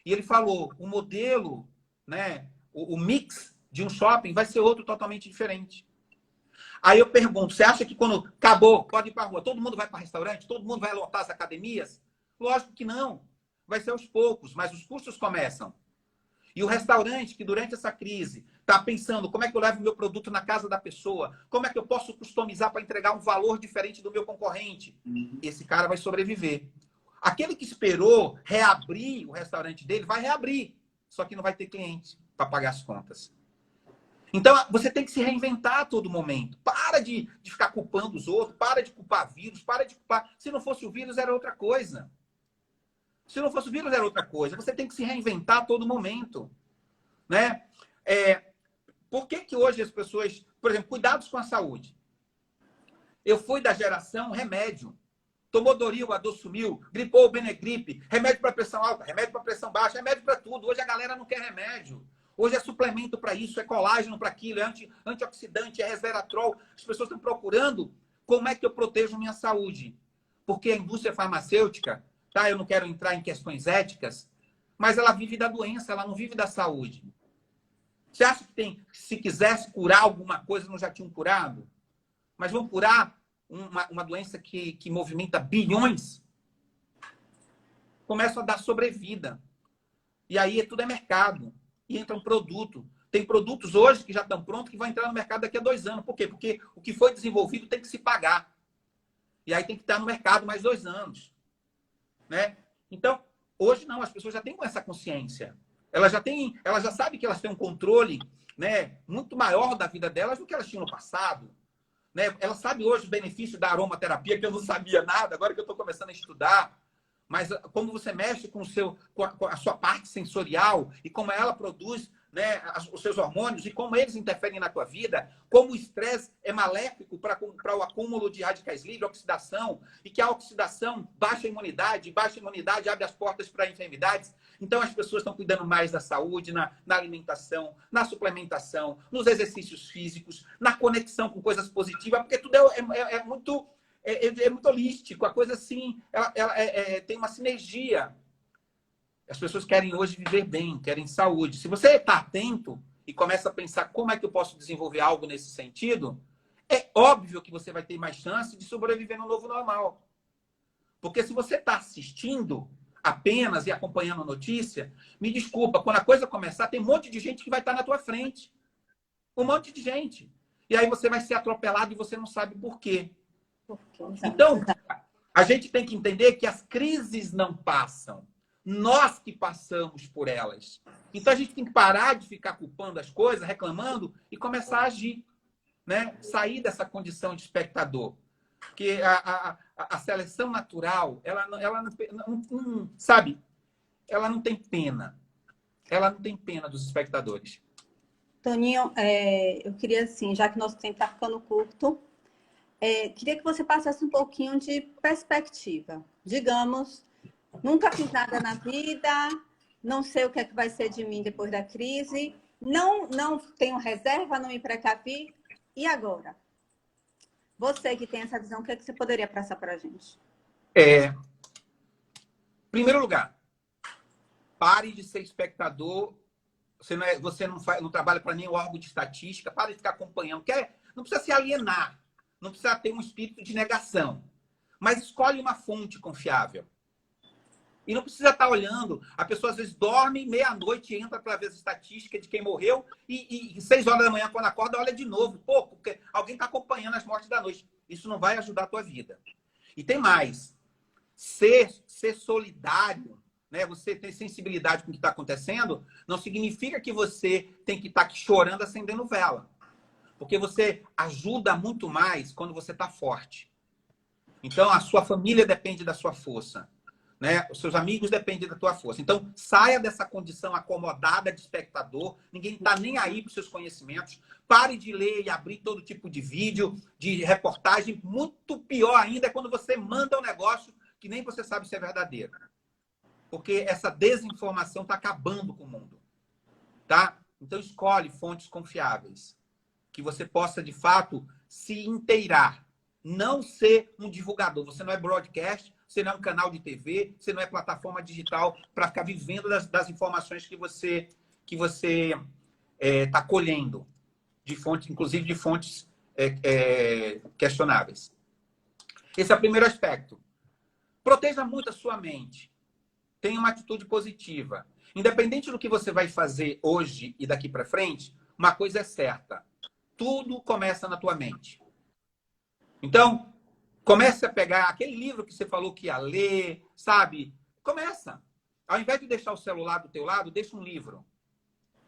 S2: E ele falou, o modelo, né, o mix de um shopping vai ser outro totalmente diferente. Aí eu pergunto, você acha que quando acabou, pode ir para a rua, todo mundo vai para restaurante? Todo mundo vai lotar as academias? Lógico que não. Vai ser aos poucos, mas os custos começam. E o restaurante que durante essa crise está pensando como é que eu levo o meu produto na casa da pessoa, como é que eu posso customizar para entregar um valor diferente do meu concorrente, esse cara vai sobreviver. Aquele que esperou reabrir o restaurante dele vai reabrir, só que não vai ter cliente para pagar as contas. Então, você tem que se reinventar a todo momento. Para de ficar culpando os outros, para de culpar vírus, para de culpar... Se não fosse o vírus, era outra coisa. Se não fosse o vírus, era outra coisa. Você tem que se reinventar a todo momento. Né? Por que hoje as pessoas... Por exemplo, cuidados com a saúde. Eu fui da geração remédio. Tomou Doril, Adoçumil, gripou, Benegripe, remédio para pressão alta, remédio para pressão baixa, remédio para tudo. Hoje a galera não quer remédio. Hoje é suplemento para isso, é colágeno para aquilo, é antioxidante, é resveratrol. As pessoas estão procurando como é que eu protejo minha saúde. Porque a indústria farmacêutica, tá? Eu não quero entrar em questões éticas, mas ela vive da doença, ela não vive da saúde. Você acha que se quisesse curar alguma coisa, não já tinham curado? Mas vão curar uma doença que movimenta bilhões? Começa a dar sobrevida. E aí tudo é mercado. E entra um produto. Tem produtos hoje que já estão prontos que vão entrar no mercado daqui a 2 anos. Por quê? Porque o que foi desenvolvido tem que se pagar. E aí tem que estar no mercado mais 2 anos. Né? Então, Hoje não, as pessoas já têm essa consciência. Elas já sabem que elas têm um controle, né, muito maior da vida delas do que elas tinham no passado. Né? Elas sabem hoje o benefício da aromaterapia, que eu não sabia nada, agora que eu estou começando a estudar. Mas como você mexe com a sua parte sensorial e como ela produz, né, os seus hormônios e como eles interferem na tua vida, como o estresse é maléfico para o acúmulo de radicais livres, oxidação, e que a oxidação baixa a imunidade abre as portas para enfermidades. Então as pessoas estão cuidando mais da saúde, na alimentação, na suplementação, nos exercícios físicos, na conexão com coisas positivas, porque tudo é muito... É muito holístico, a coisa assim, tem uma sinergia. As pessoas querem hoje viver bem, querem saúde. Se você está atento e começa a pensar como é que eu posso desenvolver algo nesse sentido, é óbvio que você vai ter mais chance de sobreviver no novo normal. Porque se você está assistindo apenas e acompanhando notícia, me desculpa, quando a coisa começar, tem um monte de gente que vai estar na tua frente. Um monte de gente. E aí você vai ser atropelado e você não sabe por quê. Então, a gente tem que entender que as crises não passam. Nós que passamos por elas. Então, a gente tem que parar de ficar culpando as coisas, reclamando e começar a agir. Né? Sair dessa condição de espectador. Porque a seleção natural, ela não, sabe? Ela não tem pena. Ela não tem pena dos espectadores.
S1: Toninho, eu queria, assim, já que nosso tempo está ficando curto, queria que você passasse um pouquinho de perspectiva. Digamos, nunca fiz nada na vida, não sei o que é que vai ser de mim depois da crise, não tenho reserva, não me precavi. E agora? Você que tem essa visão, o que é que você poderia passar para a gente?
S2: Primeiro lugar, pare de ser espectador. Você não trabalha para nenhum órgão de estatística. Pare de ficar acompanhando. Não precisa se alienar. Não precisa ter um espírito de negação. Mas escolhe uma fonte confiável. E não precisa estar olhando. A pessoa às vezes dorme, meia-noite, entra para ver as estatísticas de quem morreu e 6 horas da manhã, quando acorda, olha de novo. Pô, porque alguém está acompanhando as mortes da noite. Isso não vai ajudar a tua vida. E tem mais. Ser solidário, né? Você ter sensibilidade com o que está acontecendo, não significa que você tem que estar aqui chorando, acendendo vela. Porque você ajuda muito mais quando você está forte. Então, a sua família depende da sua força. Né? Os seus amigos dependem da tua força. Então, saia dessa condição acomodada de espectador. Ninguém está nem aí para os seus conhecimentos. Pare de ler e abrir todo tipo de vídeo, de reportagem. Muito pior ainda é quando você manda um negócio que nem você sabe se é verdadeiro. Porque essa desinformação está acabando com o mundo. Tá? Então, escolhe fontes confiáveis. Que você possa, de fato, se inteirar. Não ser um divulgador. Você não é broadcast, você não é um canal de TV, você não é plataforma digital para ficar vivendo das informações que você está colhendo. Inclusive de fontes questionáveis. Esse é o primeiro aspecto. Proteja muito a sua mente. Tenha uma atitude positiva. Independente do que você vai fazer hoje e daqui para frente, uma coisa é certa. Tudo começa na tua mente. Então, comece a pegar aquele livro que você falou que ia ler, sabe? Começa. Ao invés de deixar o celular do teu lado, deixa um livro.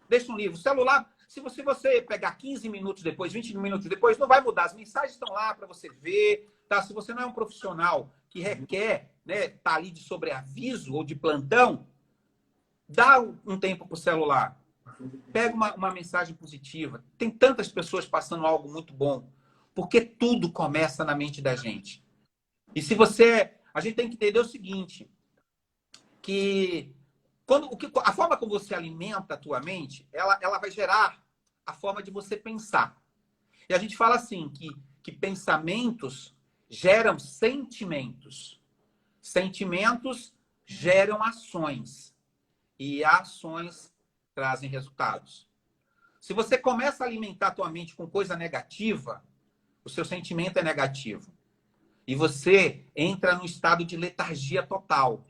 S2: Deixa um livro. O celular, se você pegar 15 minutos depois, 20 minutos depois, não vai mudar. As mensagens estão lá para você ver. Tá? Se você não é um profissional que requer, né, tá ali de sobreaviso ou de plantão, dá um tempo para o celular. Pega uma mensagem positiva. Tem tantas pessoas passando algo muito bom. Porque tudo começa na mente da gente. E se você... A gente tem que entender o seguinte, que a forma como você alimenta a tua mente, ela vai gerar a forma de você pensar. E a gente fala assim, que pensamentos geram sentimentos. Sentimentos geram ações. E ações trazem resultados. Se você começa a alimentar a tua mente com coisa negativa, o seu sentimento é negativo. E você entra num estado de letargia total.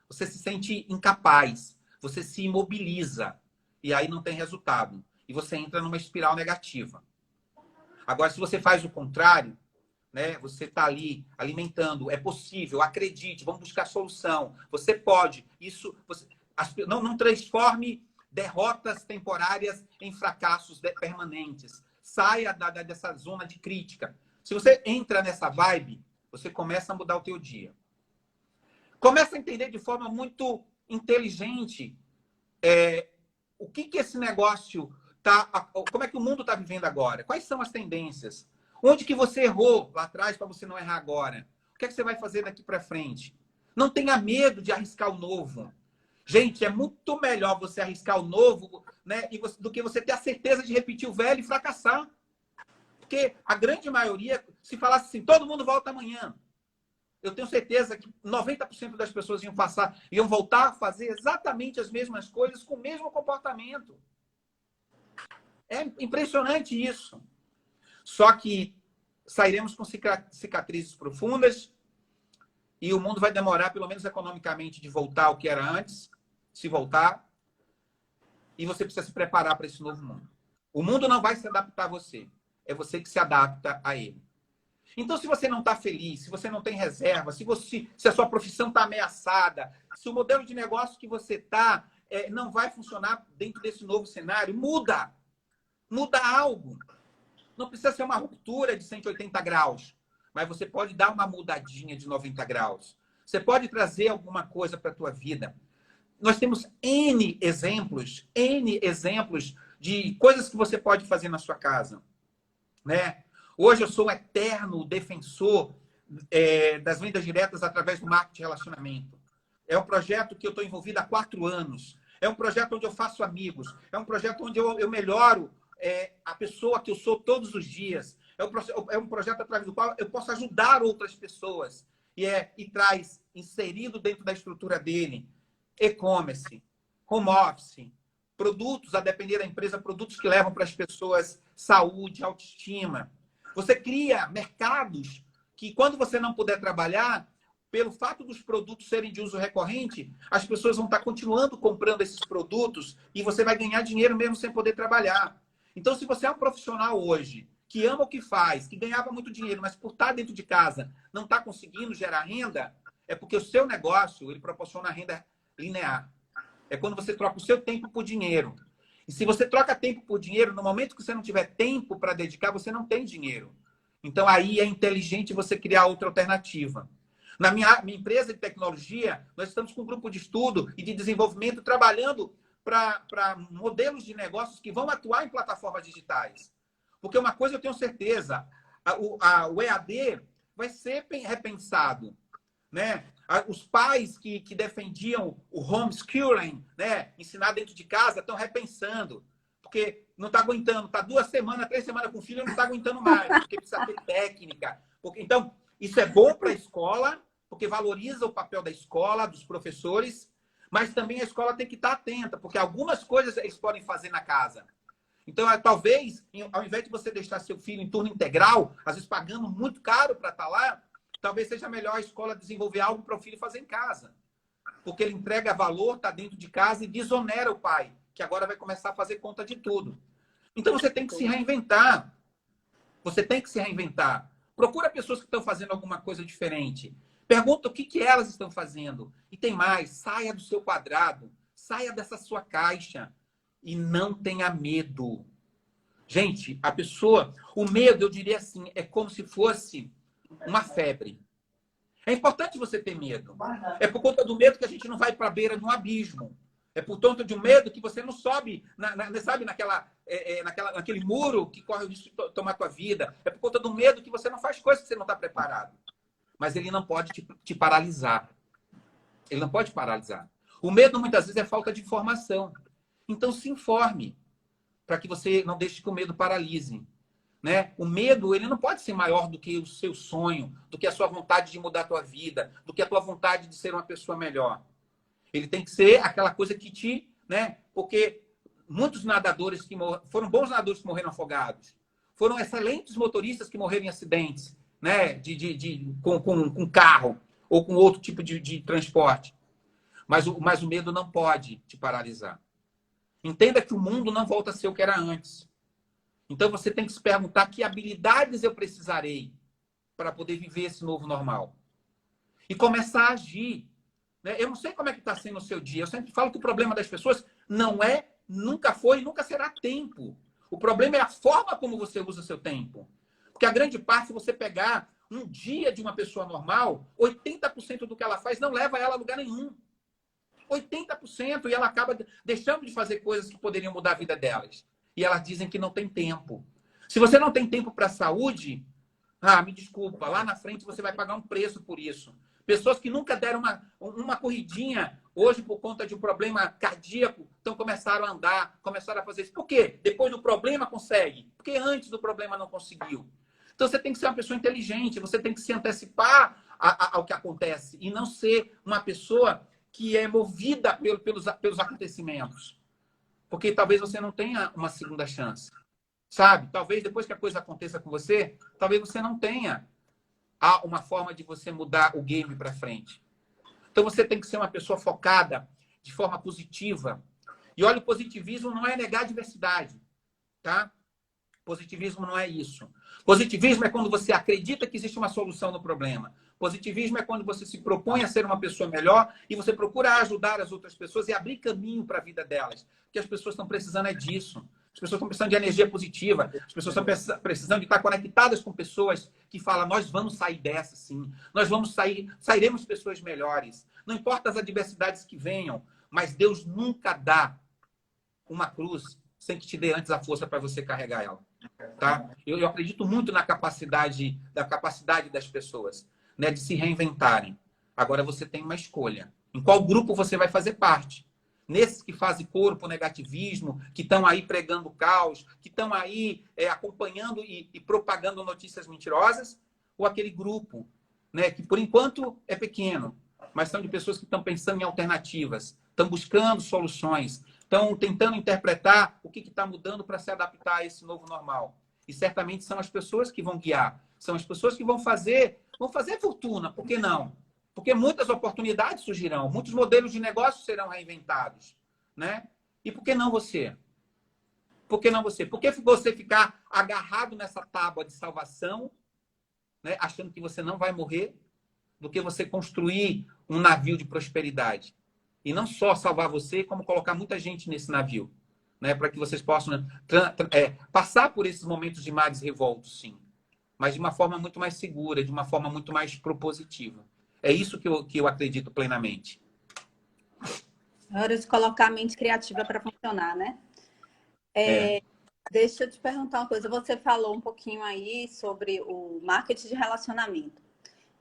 S2: Você se sente incapaz. Você se imobiliza. E aí não tem resultado. E você entra numa espiral negativa. Agora, se você faz o contrário, né? Você está ali alimentando, é possível, acredite, vamos buscar solução. Você pode. Isso, não transforme derrotas temporárias em fracassos permanentes. Saia dessa zona de crítica. Se você entra nessa vibe, você começa a mudar o teu dia. Começa a entender de forma muito inteligente o que esse negócio tá, como é que o mundo está vivendo agora? Quais são as tendências? Onde que você errou lá atrás para você não errar agora? O que é que você vai fazer daqui para frente? Não tenha medo de arriscar o novo. Gente, é muito melhor você arriscar o novo, né, do que você ter a certeza de repetir o velho e fracassar. Porque a grande maioria, se falasse assim, todo mundo volta amanhã, eu tenho certeza que 90% das pessoas iam voltar a fazer exatamente as mesmas coisas com o mesmo comportamento. É impressionante isso. Só que sairemos com cicatrizes profundas e o mundo vai demorar, pelo menos economicamente, de voltar ao que era antes, se voltar. E você precisa se preparar para esse novo mundo. O mundo não vai se adaptar a você. É você que se adapta a ele. Então, se você não está feliz, se você não tem reserva, se a sua profissão está ameaçada, se o modelo de negócio que você está não vai funcionar dentro desse novo cenário, muda. Muda algo. Não precisa ser uma ruptura de 180 graus, mas você pode dar uma mudadinha de 90 graus. Você pode trazer alguma coisa para a tua vida. Nós temos N exemplos de coisas que você pode fazer na sua casa, né? Hoje eu sou um eterno defensor das vendas diretas através do marketing de relacionamento. É um projeto que eu estou envolvido há 4 anos. É um projeto onde eu faço amigos. É um projeto onde eu melhoro a pessoa que eu sou todos os dias. É um projeto através do qual eu posso ajudar outras pessoas. E traz inserido dentro da estrutura dele e-commerce, home office, produtos, a depender da empresa, produtos que levam para as pessoas saúde, autoestima. Você cria mercados que, quando você não puder trabalhar, pelo fato dos produtos serem de uso recorrente, as pessoas vão estar continuando comprando esses produtos e você vai ganhar dinheiro mesmo sem poder trabalhar. Então, se você é um profissional hoje que ama o que faz, que ganhava muito dinheiro, mas por estar dentro de casa não está conseguindo gerar renda, é porque o seu negócio ele proporciona renda linear. É quando você troca o seu tempo por dinheiro. E se você troca tempo por dinheiro, no momento que você não tiver tempo para dedicar, você não tem dinheiro. Então, aí é inteligente você criar outra alternativa. Na minha empresa de tecnologia, nós estamos com um grupo de estudo e de desenvolvimento trabalhando para modelos de negócios que vão atuar em plataformas digitais. Porque uma coisa eu tenho certeza, o EAD vai ser repensado, né? Os pais que defendiam o homeschooling, né, ensinar dentro de casa, estão repensando. Porque não está aguentando, está 2 semanas, 3 semanas com o filho, não está aguentando mais, porque precisa ter técnica. Então, isso é bom para a escola, porque valoriza o papel da escola, dos professores, mas também a escola tem que estar atenta, porque algumas coisas eles podem fazer na casa. Então, talvez, ao invés de você deixar seu filho em turno integral, às vezes pagando muito caro para estar lá, talvez seja melhor a escola desenvolver algo para o filho fazer em casa. Porque ele entrega valor, está dentro de casa e desonera o pai, que agora vai começar a fazer conta de tudo. Então, você tem que se reinventar. Você tem que se reinventar. Procura pessoas que estão fazendo alguma coisa diferente. Pergunta o que elas estão fazendo. E tem mais, saia do seu quadrado. Saia dessa sua caixa. E não tenha medo. Gente, o medo, eu diria assim, é como se fosse uma febre. É importante você ter medo. É por conta do medo que a gente não vai para a beira de um abismo. É por conta de um medo que você não sobe, sabe, naquele muro que corre o risco de tomar tua vida. É por conta do medo que você não faz coisas que você não está preparado. Mas ele não pode te paralisar. Ele não pode paralisar. O medo, muitas vezes, é falta de informação. Então, se informe para que você não deixe que o medo paralise. Né? O medo, ele não pode ser maior do que o seu sonho, do que a sua vontade de mudar a tua vida, do que a tua vontade de ser uma pessoa melhor. Ele tem que ser aquela coisa que né? Porque muitos nadadores foram bons nadadores que morreram afogados. Foram excelentes motoristas que morreram em acidentes, né? Com carro ou com outro tipo de transporte. Mas o medo não pode te paralisar. Entenda que o mundo não volta a ser o que era antes. Então, você tem que se perguntar que habilidades eu precisarei para poder viver esse novo normal. E começar a agir. Né? Eu não sei como é que está sendo o seu dia. Eu sempre falo que o problema das pessoas não é, nunca foi e nunca será tempo. O problema é a forma como você usa o seu tempo. Porque a grande parte, se você pegar um dia de uma pessoa normal, 80% do que ela faz não leva ela a lugar nenhum. 80%, e ela acaba deixando de fazer coisas que poderiam mudar a vida delas. E elas dizem que não tem tempo. Se você não tem tempo para a saúde, me desculpa, lá na frente você vai pagar um preço por isso. Pessoas que nunca deram uma corridinha, hoje, por conta de um problema cardíaco, então começaram a andar, começaram a fazer isso. Por quê? Depois do problema consegue. Porque antes do problema não conseguiu. Então você tem que ser uma pessoa inteligente, você tem que se antecipar ao que acontece e não ser uma pessoa que é movida pelos acontecimentos. Porque talvez você não tenha uma segunda chance. Sabe? Talvez depois que a coisa aconteça com você, talvez você não tenha uma forma de você mudar o game para frente. Então você tem que ser uma pessoa focada de forma positiva. E olha, o positivismo não é negar a diversidade, tá? Positivismo não é isso. Positivismo é quando você acredita que existe uma solução no problema. Positivismo é quando você se propõe a ser uma pessoa melhor e você procura ajudar as outras pessoas e abrir caminho para a vida delas. Porque as pessoas estão precisando disso. As pessoas estão precisando de energia positiva. As pessoas estão precisando de estar conectadas com pessoas que falam, nós vamos sair dessa, sim. Nós sairemos pessoas melhores. Não importa as adversidades que venham, mas Deus nunca dá uma cruz sem que te dê antes a força para você carregar ela. Tá? Eu acredito muito na capacidade das pessoas, né, de se reinventarem. Agora você tem uma escolha. Em qual grupo você vai fazer parte? Nesses que fazem corpo, negativismo, que estão aí pregando caos, que estão aí acompanhando e propagando notícias mentirosas, ou aquele grupo, né, que por enquanto é pequeno, mas são de pessoas que estão pensando em alternativas, estão buscando soluções, estão tentando interpretar o que está mudando para se adaptar a esse novo normal. E certamente são as pessoas que vão guiar, são as pessoas que vão fazer fortuna, por que não? Porque muitas oportunidades surgirão, muitos modelos de negócio serão reinventados, né? E por que não você? Por que não você? Por que você ficar agarrado nessa tábua de salvação, né, achando que você não vai morrer, do que você construir um navio de prosperidade? E não só salvar você, como colocar muita gente nesse navio, né, para que vocês possam passar por esses momentos de mares revoltos, sim, mas de uma forma muito mais segura, de uma forma muito mais propositiva. É isso que eu acredito plenamente.
S1: É hora de colocar a mente criativa para funcionar, né? Deixa eu te perguntar uma coisa. Você falou um pouquinho aí sobre o marketing de relacionamento.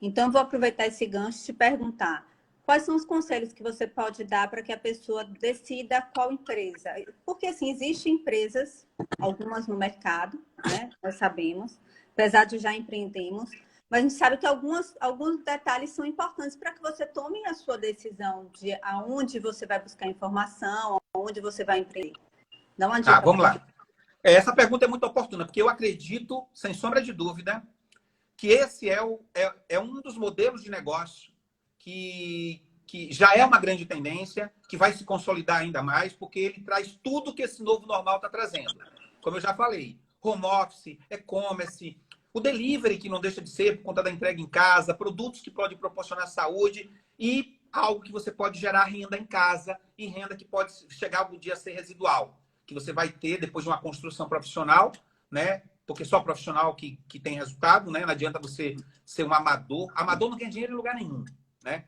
S1: Então, eu vou aproveitar esse gancho e te perguntar quais são os conselhos que você pode dar para que a pessoa decida qual empresa. Porque, assim, existem empresas, algumas no mercado, né? Nós sabemos, apesar de já empreendemos, mas a gente sabe que alguns detalhes são importantes para que você tome a sua decisão de aonde você vai buscar informação, aonde você vai empreender. Dá uma dica.
S2: Vamos lá. Essa pergunta é muito oportuna, porque eu acredito, sem sombra de dúvida, que esse é um dos modelos de negócio que já é uma grande tendência, que vai se consolidar ainda mais, porque ele traz tudo que esse novo normal está trazendo. Como eu já falei, home office, e-commerce, o delivery, que não deixa de ser por conta da entrega em casa, produtos que podem proporcionar saúde e algo que você pode gerar renda em casa e renda que pode chegar algum dia a ser residual, que você vai ter depois de uma construção profissional, né? Porque só profissional que tem resultado, né? Não adianta você ser um amador. Amador não ganha dinheiro em lugar nenhum, né?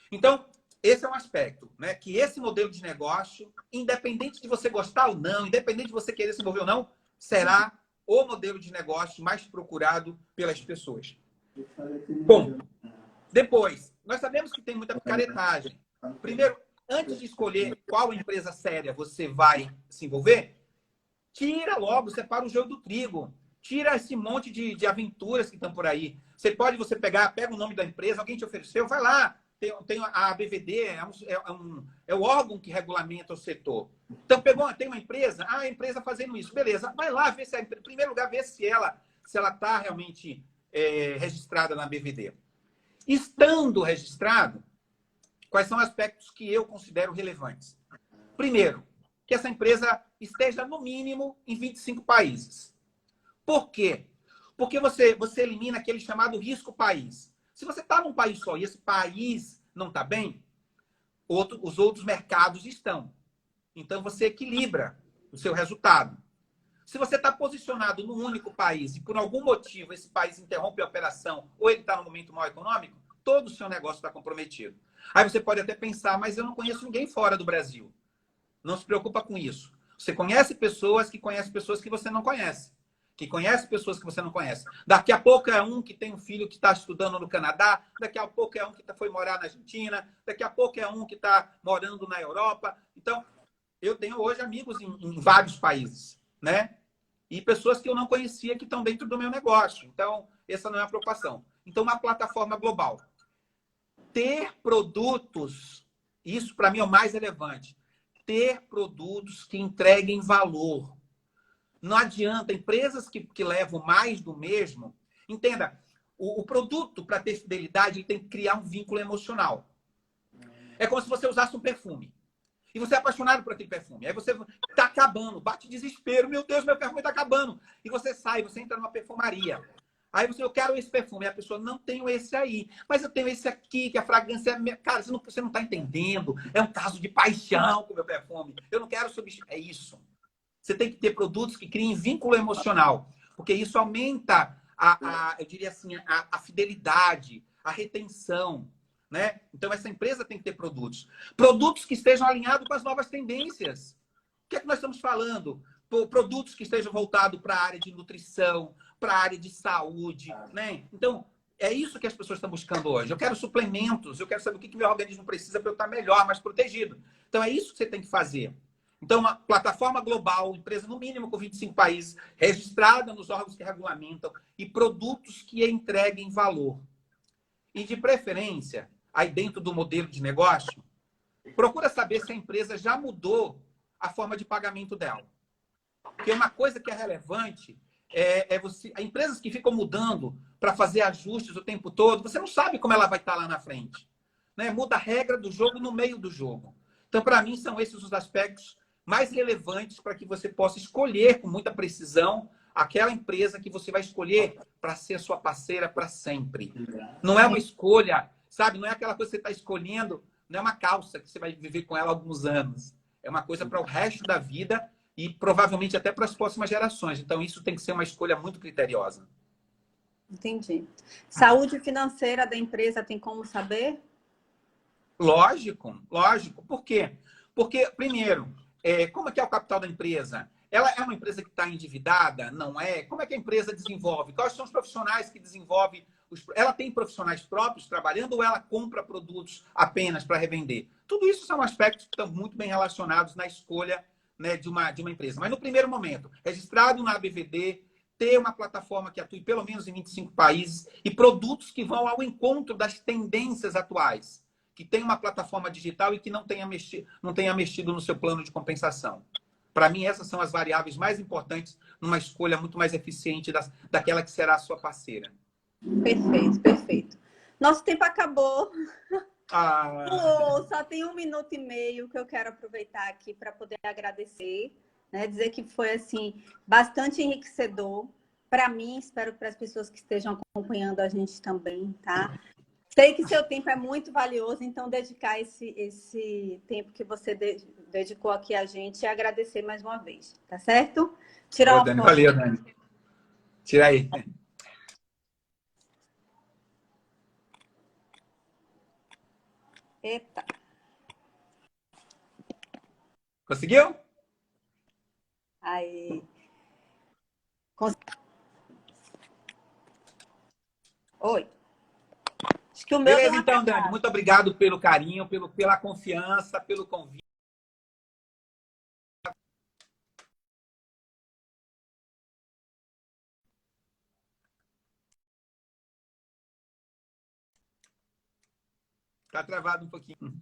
S2: Então, esse é um aspecto, né? Que esse modelo de negócio, independente de você gostar ou não, independente de você querer se envolver ou não, será o modelo de negócio mais procurado pelas pessoas. Bom, depois, nós sabemos que tem muita picaretagem. Primeiro, antes de escolher qual empresa séria você vai se envolver, tira logo, separa o joio do trigo. Tira esse monte de aventuras que estão por aí. Você pega o nome da empresa, alguém te ofereceu, vai lá. Tem a ABVD, é o órgão que regulamenta o setor. Então, tem uma empresa, a empresa fazendo isso. Beleza, vai lá, ver se em primeiro lugar, ver se ela está realmente registrada na ABVD. Estando registrado, quais são aspectos que eu considero relevantes? Primeiro, que essa empresa esteja, no mínimo, em 25 países. Por quê? Porque você elimina aquele chamado risco país. Se você está num país só e esse país não está bem, os outros mercados estão. Então, você equilibra o seu resultado. Se você está posicionado num único país e, por algum motivo, esse país interrompe a operação ou ele está no momento mal econômico, todo o seu negócio está comprometido. Aí você pode até pensar, mas eu não conheço ninguém fora do Brasil. Não se preocupa com isso. Você conhece pessoas que você não conhece. Que conhece pessoas que você não conhece. Daqui a pouco é um que tem um filho que está estudando no Canadá, daqui a pouco é um que foi morar na Argentina, daqui a pouco é um que está morando na Europa. Então, eu tenho hoje amigos em vários países, né? E pessoas que eu não conhecia que estão dentro do meu negócio. Então, essa não é a preocupação. Então, uma plataforma global. Ter produtos, isso para mim é o mais relevante. Ter produtos que entreguem valor. Não adianta, empresas que levam mais do mesmo, entenda, o produto, para ter fidelidade, ele tem que criar um vínculo emocional. É como se você usasse um perfume. E você é apaixonado por aquele perfume. Aí você está acabando, bate desespero. Meu Deus, meu perfume está acabando. E você sai, você entra numa perfumaria. Aí você, eu quero esse perfume. E a pessoa, não tenho esse aí. Mas eu tenho esse aqui, que a fragrância é minha. Cara, você não está entendendo. É um caso de paixão com o meu perfume. Eu não quero substituir. É isso. Você tem que ter produtos que criem vínculo emocional. Porque isso aumenta, eu diria assim, a fidelidade, a retenção. Né? Então, essa empresa tem que ter produtos. Produtos que estejam alinhados com as novas tendências. O que é que nós estamos falando? Produtos que estejam voltados para a área de nutrição, para a área de saúde. Né? Então, é isso que as pessoas estão buscando hoje. Eu quero suplementos, eu quero saber o que meu organismo precisa para eu estar melhor, mais protegido. Então, é isso que você tem que fazer. Então, uma plataforma global, empresa no mínimo com 25 países, registrada nos órgãos que regulamentam e produtos que entreguem valor. E, de preferência, aí dentro do modelo de negócio, procura saber se a empresa já mudou a forma de pagamento dela. Porque uma coisa que é relevante você... Empresas que ficam mudando para fazer ajustes o tempo todo, você não sabe como ela vai estar lá na frente. Né? Muda a regra do jogo no meio do jogo. Então, para mim, são esses os aspectos mais relevantes para que você possa escolher com muita precisão aquela empresa que você vai escolher para ser sua parceira para sempre. Não é uma escolha, sabe? Não é aquela coisa que você está escolhendo, não é uma calça que você vai viver com ela alguns anos. É uma coisa para o resto da vida e provavelmente até para as próximas gerações. Então, isso tem que ser uma escolha muito criteriosa.
S1: Entendi. Saúde financeira da empresa tem como saber?
S2: Lógico, lógico. Por quê? Porque, primeiro, como é que é o capital da empresa? Ela é uma empresa que está endividada? Não é? Como é que a empresa desenvolve? Quais são os profissionais que desenvolvem? Ela tem profissionais próprios trabalhando ou ela compra produtos apenas para revender? Tudo isso são aspectos que estão muito bem relacionados na escolha, né, de uma empresa. Mas no primeiro momento, registrado na ABVD, ter uma plataforma que atue pelo menos em 25 países e produtos que vão ao encontro das tendências atuais, que tem uma plataforma digital e que não tenha mexido no seu plano de compensação. Para mim, essas são as variáveis mais importantes numa escolha muito mais eficiente daquela que será a sua parceira.
S1: Perfeito, perfeito. Nosso tempo acabou.
S2: Ah.
S1: Só tem 1 minuto e meio que eu quero aproveitar aqui para poder agradecer, né? Dizer que foi assim bastante enriquecedor para mim, espero para as pessoas que estejam acompanhando a gente também, tá? Sei que seu tempo é muito valioso, então dedicar esse tempo que você dedicou aqui a gente e agradecer mais uma vez, tá certo? Tirar uma
S2: Dani,
S1: foto.
S2: valeu, Dani. Tira aí.
S1: Eita.
S2: Conseguiu?
S1: Aí. Oi. Acho que o meu deu
S2: Beleza,
S1: uma
S2: então, Dani.
S1: travada.
S2: Muito obrigado pelo carinho, pela confiança, pelo convite. Está travado um pouquinho.